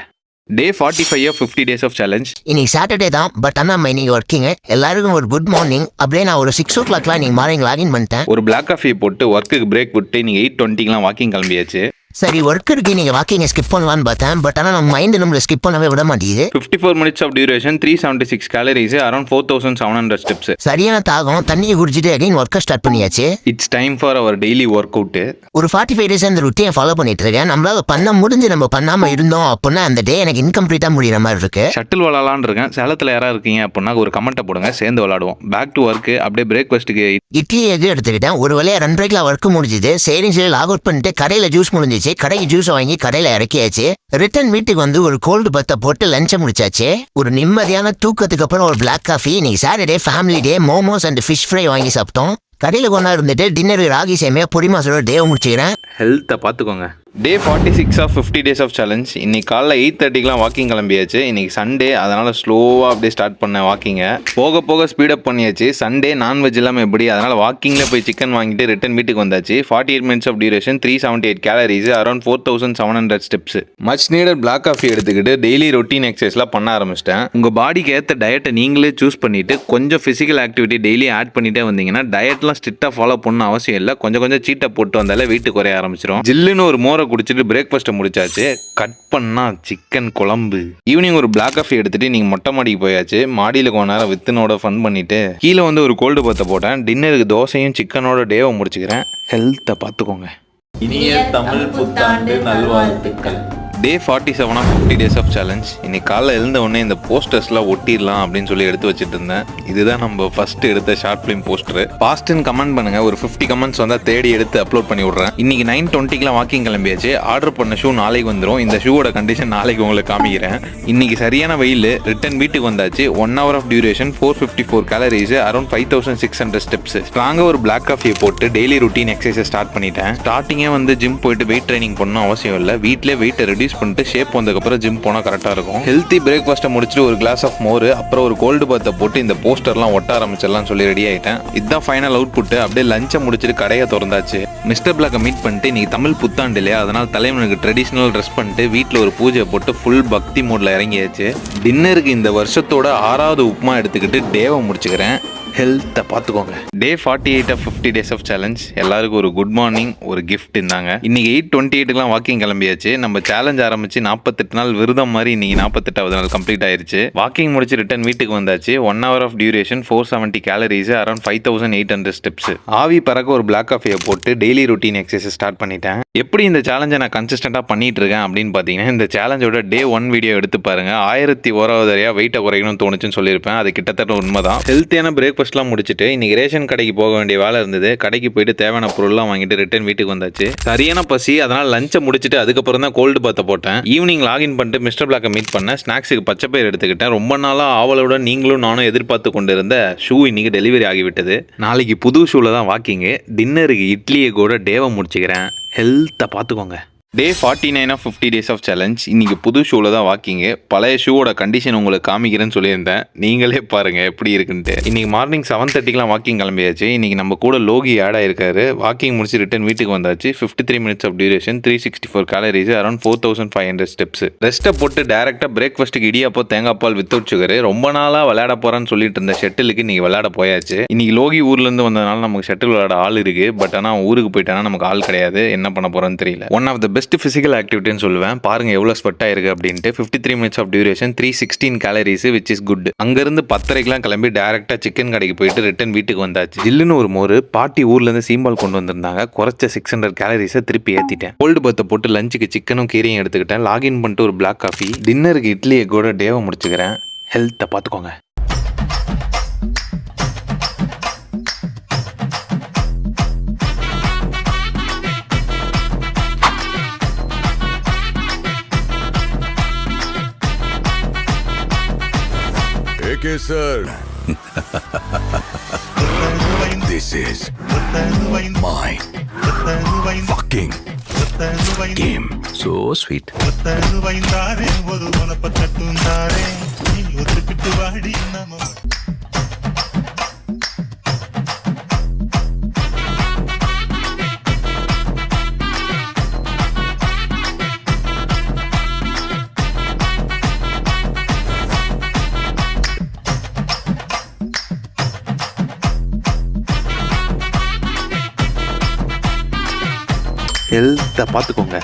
Speaker 1: டே 45 ஆஃப் 50 டேஸ் ஆஃப் சேலஞ்ச்.
Speaker 5: இன்னைக்கு சாட்டர்டே தான். பட் ஆனால் இன்னைக்கு ஒர்க்கிங். எல்லாருக்கும் ஒரு குட் மார்னிங். அப்படியே நான் ஒரு 6 o'clock இன்னைக்கு மார்னிங் லாகின் பண்ணிட்டேன்.
Speaker 1: ஒரு பிளாக் காஃபி போட்டு ஒர்க்குக்கு பிரேக் விட்டு நீங்கள் 8:20 வாக்கிங் கிளம்பியாச்சு.
Speaker 5: சரி, ஒர்க் இருக்கு, நீங்க வாக்கிங் ஸ்கிப் பண்ணலான்னு பார்த்தேன். பட் ஆனால் நம்ம மைண்ட் நம்மளை ஸ்கிப் பண்ணவே விட மாட்டேங்குது.
Speaker 1: 54 minutes of duration, 376 calories, around 4700 steps.
Speaker 5: சரியான தாகம். தண்ணியை குடிச்சிட்டு அகைன் ஒர்க்கை ஸ்டார்ட் பண்ணியாச்சு.
Speaker 1: It's time for our daily workout.
Speaker 5: ஒரு 45 டேஸ் அந்த ருட்டீனை ஃபாலோ பண்ணிட்டு இருக்கேன். நம்மளால பண்ண முடிஞ்சு நம்ம பண்ணாம இருந்தோம் அப்படின்னா அந்த டே எனக்கு இன்கம்ப்ளீட்டா முடிகிற மாதிரி இருக்கு.
Speaker 1: ஷட்டில் விளாட்லான்னு இருக்கேன். சேலத்தில் யாராவது இருக்கீங்க அப்படின்னா ஒரு கமெண்ட்டை போடுங்க, சேர்ந்து விளாடுவோம். Back to work. அப்படியே பிரேக்ஃபாஸ்ட்டுக்கு
Speaker 5: இட்லி எது எடுத்துக்கிட்டேன். ஒரு வழியா 2:30 ஒர்க் முடிஞ்சுது. சரின்னு சொல்லி லாக் அவுட் பண்ணிட்டு கடையில் ஜூஸ் முடிஞ்சிச்சு. கடைக்கு ஜூஸ் வாங்கி கடையில இறக்கியாச்சு. ரிட்டர்ன் வீட்டுக்கு வந்து ஒரு கோல்டு பத்தை போட்டு லஞ்சை முடிச்சாச்சு. ஒரு நிம்மதியான தூக்கத்துக்கு அப்புறம் ஒரு பிளாக் காஃபி. இன்னைக்கு Saturday family day. Momos and fish fry வாங்கி சாப்பிட்டோம். கடையில் கொண்டா இருந்துட்டு டின்னர் ராகி சேமியா பொடி மாசோட டே முடிச்சுக்கிறேன்.
Speaker 1: ஹெல்த்தை பார்த்துக்கோங்க. டே 46 ஆஃப் 50 டேஸ் ஆஃப் சேலஞ்ச். இன்னைக்கு காலைல 8:30 வாக்கிங் கிளம்பியாச்சு. இன்னைக்கு சண்டே, அதனால் ஸ்லோவாக அப்படியே ஸ்டார்ட் பண்ணேன் வாக்கிங்கை. போக போக ஸ்பீடப் பண்ணியாச்சு. சண்டே நான்வெஜ் இல்லாமல் எப்படி, அதனால் வாக்கிங்கில் போய் சிக்கன் வாங்கிட்டு ரிட்டன் வீட்டுக்கு வந்தாச்சு. 48 minutes of duration, 378 calories, around 4700 steps. Much needed black coffee எடுத்துக்கிட்டு டெய்லி ரொட்டீன் எக்ஸசைஸ்லாம் பண்ண ஆரம்பிச்சிட்டேன். உங்கள் பாடிக்கு ஏற்ற டயட்டை நீங்களே சூஸ் பண்ணிவிட்டு கொஞ்சம் ஃபிசிக்கல் ஆக்டிவிட்டி டெய்லி ஆட் பண்ணிட்டே வந்தீங்கன்னா டயட்லாம் ஸ்ட்ரிக்டாக ஃபாலோ பண்ணணும் அவசியம் இல்லை. கொஞ்சம் சீட்டை போட்டு வந்தாலே வெயிட் குறைய ஆரம்பிச்சிடும். ஜில்லுன்னு ஒரு மோரை மோரை குடிச்சிட்டு பிரேக்ஃபாஸ்ட்டை முடிச்சாச்சு. கட் பண்ணா சிக்கன் குழம்பு. ஈவினிங் ஒரு பிளாக் காஃபி எடுத்துட்டு நீங்கள் மொட்டை மாடிக்கு போயாச்சு. மாடியில் கொஞ்ச நேரம் வித்தனோட ஃபன் பண்ணிட்டு கீழே வந்து ஒரு கோல்டு பத்தை போட்டேன். டின்னருக்கு தோசையும் சிக்கனோட டேவை முடிச்சுக்கிறேன். ஹெல்த்தை பார்த்துக்கோங்க.
Speaker 6: இனிய தமிழ் புத்தாண்டு நல்வாழ்த்துக்கள்.
Speaker 1: டே 47 ஆஃப் 50 டேஸ் ஆஃப் சேலஞ்ச். இன்னைக்கு காலைல எழுந்த உடனே இந்த போஸ்டர்ஸ்லாம் ஒட்டிடலாம் அப்படின்னு சொல்லி எடுத்து வச்சுட்டு இருந்தேன். இதுதான் நம்ம ஃபர்ஸ்ட் எடுத்த ஷார்ட் ஃபிலிம் போஸ்டர். பாஸ்ட்னு கமெண்ட் பண்ணுங்க. ஒரு 50 கமெண்ட்ஸ் வந்தால் தேடி எடுத்து அப்லோட் பண்ணி விட்றேன். இன்னைக்கு 9:20 வாக்கிங் கிளம்பியாச்சு. ஆர்டர் பண்ண ஷூ நாளைக்கு வந்துடும். இந்த ஷூவோட கண்டிஷன் நாளைக்கு உங்களுக்கு காமிக்கிறேன். இன்னைக்கு சரியான வெயில். ரிட்டன் வீட்டுக்கு வந்தாச்சு. 1 hour of duration, 454 calories, around 5600 steps. ஸ்ட்ராங்காக ஒரு பிளாக் காஃபியை போட்டு டெய்லி ரொட்டீன் எக்ஸசைஸ் ஸ்டார்ட் பண்ணிட்டேன். ஸ்டார்டிங்கே வந்து ஜிம் போயிட்டு வெயிட் ட்ரைனிங் பண்ணணும் அவசியம் இல்லை. வீட்டிலே வெயிட்டை ரெடியூஸ் பண்ணிட்டு ஷேப் வந்ததுக்கப்புறம் ஜிம் போனால் கரெக்டாக இருக்கும். ஹெல்த்தி பிரேக்ஃபாஸ்ட்டை முடிச்சுட்டு ஒரு கிளாஸ் ஆஃப் மோர், அப்புறம் ஒரு கோல்டு பாத்தை போட்டு இந்த போஸ்டர்லாம் ஒட்ட ஆரம்பிச்சிடலாம் சொல்லி ரெடி ஆகிட்டேன். இதுதான் ஃபைனல் அவுட் புட்டு. அப்படியே லஞ்சை முடிச்சுட்டு கடையை திறந்தாச்சு. மிஸ்டர் பிளாக்கை மீட் பண்ணிட்டு இன்னைக்கு தமிழ் புத்தாண்டு இல்லையா, அதனால் தலைவனுக்கு ட்ரெடிஷ்னல் ட்ரெஸ் பண்ணிட்டு வீட்டில் ஒரு பூஜை போட்டு ஃபுல் பக்தி மூடில் இறங்கியாச்சு. டின்னருக்கு இந்த வருஷத்தோட 6வது உப்புமா எடுத்துக்கிட்டு டேவை முடிச்சுக்கிறேன். ஹெல்த்தை பார்த்துக்கோங்க. டே 48 ஆஃப் 50 டேஸ் ஆஃப் சேலஞ்ச். எல்லாருக்கும் ஒரு குட் மார்னிங், ஒரு கிஃப்ட் இருந்தாங்க. இன்னைக்கு 8:28 வாக்கிங் கிளம்பியாச்சு. நம்ம சேலஞ்ச் ஆரம்பிச்சு 48 நாள் விரதம் மாதிரி இன்னைக்கு 48வது நாள் கம்ப்ளீட் ஆயிருச்சு. வாக்கிங் முடிச்சு ரிட்டன் வீட்டுக்கு வந்தாச்சு. 1 hour of duration, 470 calories, around 5800 steps. ஆவி பறக்க ஒரு பிளாக் காஃபியை போட்டு டெய்லி ரொட்டீன் எக்ஸசைஸ் ஸ்டார்ட் பண்ணிட்டேன். எப்படி இந்த சேலஞ்சை நான் கன்சிஸ்டண்டாக பண்ணிட்டு இருக்கேன் அப்படின்னு பார்த்தீங்கன்னா, இந்த சேலஞ்சோட டே 1 வீடியோ எடுத்து பாருங்க. 1001வது வெயிட்டை குறைக்கணும்னு தோணுச்சுன்னு சொல்லியிருப்பேன். அது கிட்டத்தட்ட உண்மைதான். ஹெல்த்தியான பிரேக்ஃபாஸ்ட்லாம் முடிச்சுட்டு இன்னைக்கு ரேஷன் கடைக்கு போக வேண்டிய வேலை இருந்தது. கடைக்கு போயிட்டு தேவையான பொருள்லாம் வாங்கிட்டு ரிட்டன் வீட்டுக்கு வந்தாச்சு. சரியான பசி, அதனால லஞ்சை முடிச்சுட்டு அதுக்கப்புறம் தான் கோல்டு பாத்தை போட்டேன். ஈவினிங் லாகின் பண்ணிட்டு மிஸ்டர் பிளாக்கை மீட் பண்ணேன். ஸ்நாக்ஸுக்கு பச்சை பயிர் எடுத்துக்கிட்டேன். ரொம்ப நாளாக ஆவலோட நீங்களும் நானும் எதிர்பார்த்து கொண்டு இருந்த ஷூ இன்னைக்கு டெலிவரி ஆகிவிட்டது. நாளைக்கு புது ஷூவில் தான் வாக்கிங்கு. டின்னருக்கு இட்லியை கூட டேவை முடிச்சுக்கிறேன். ஹெல்த்தை பார்த்துக்கோங்க. டே 49 ஆஃப் 50 டேஸ் ஆஃப் சேலஞ்ச். இன்னைக்கு புது ஷூவில் தான் வாக்கிங்கு. பழைய ஷூவோட கண்டிஷன் உங்களுக்கு காமிக்கிறேன்னு சொல்லியிருந்தேன். நீங்களே பாருங்க எப்படி இருக்குன்ட்டு. இன்னைக்கு மார்னிங் 7:30 வாக்கிங் கிளம்பியாச்சு. இன்னைக்கு நம்ம கூட லோகி ஆட் ஆயிருக்காரு. வாக்கிங் முடிச்சு ரிட்டன் வீட்டுக்கு வந்தாச்சு. 53 minutes of duration, 364 calories, around 4500 steps. ரெஸ்ட்டை போட்டு டேரெக்டாக பிரேக்ஃபாஸ்ட்டுக்கு இடியாப்போ தேங்காய் பால் வித்தவுட் சுகர். ரொம்ப நாளாக விளையாட போறான்னு சொல்லிட்டு இருந்த ஷட்டிலுக்கு இன்னைக்கு விளையாட போயாச்சு. இன்னைக்கு லோகி ஊர்லேருந்து வந்ததுனால நமக்கு ஷட்டில் விளையாட ஆள் இருக்கு. பட் ஆனால் ஊருக்கு போயிட்டானா நமக்கு ஆள் கிடையாது. என்ன பண்ண போறோன்னு தெரியல. One of the best physical ஆக்டிவிட்டின்னு சொல்லுவேன். பாருங்க எவ்வளோ ஸ்வெட் ஆயிருக்கு அப்படின்ட்டு. 53 minutes of duration, 316 calories, which is good. அங்கிருந்து 10:30 கிளம்பி டேரக்டா சிக்கன் கடைக்கு போயிட்டு ரிட்டன் வீட்டுக்கு வந்தாச்சு. ஜில்லுன்னு ஒரு மோர். பாட்டி ஊர்ல இருந்து சீம்பால் கொண்டு வந்திருந்தாங்க. குறைச்ச 600 கேலரிஸை திருப்பி ஏத்திட்டேன். கோல்டு பத்தை போட்டு லஞ்சுக்கு சிக்கனும் கீரையும் எடுத்துக்கிட்டேன். லாகின் பண்ணிட்டு ஒரு பிளாக் காஃபி. டின்னருக்கு இட்லியை கூட டேவை முடிச்சுக்கிறேன். ஹெல்த்தை பார்த்துக்கோங்க.
Speaker 4: AK sir. This is my fucking game.
Speaker 6: So sweet.
Speaker 1: ஹெல்த்தை பார்த்துக்கோங்க.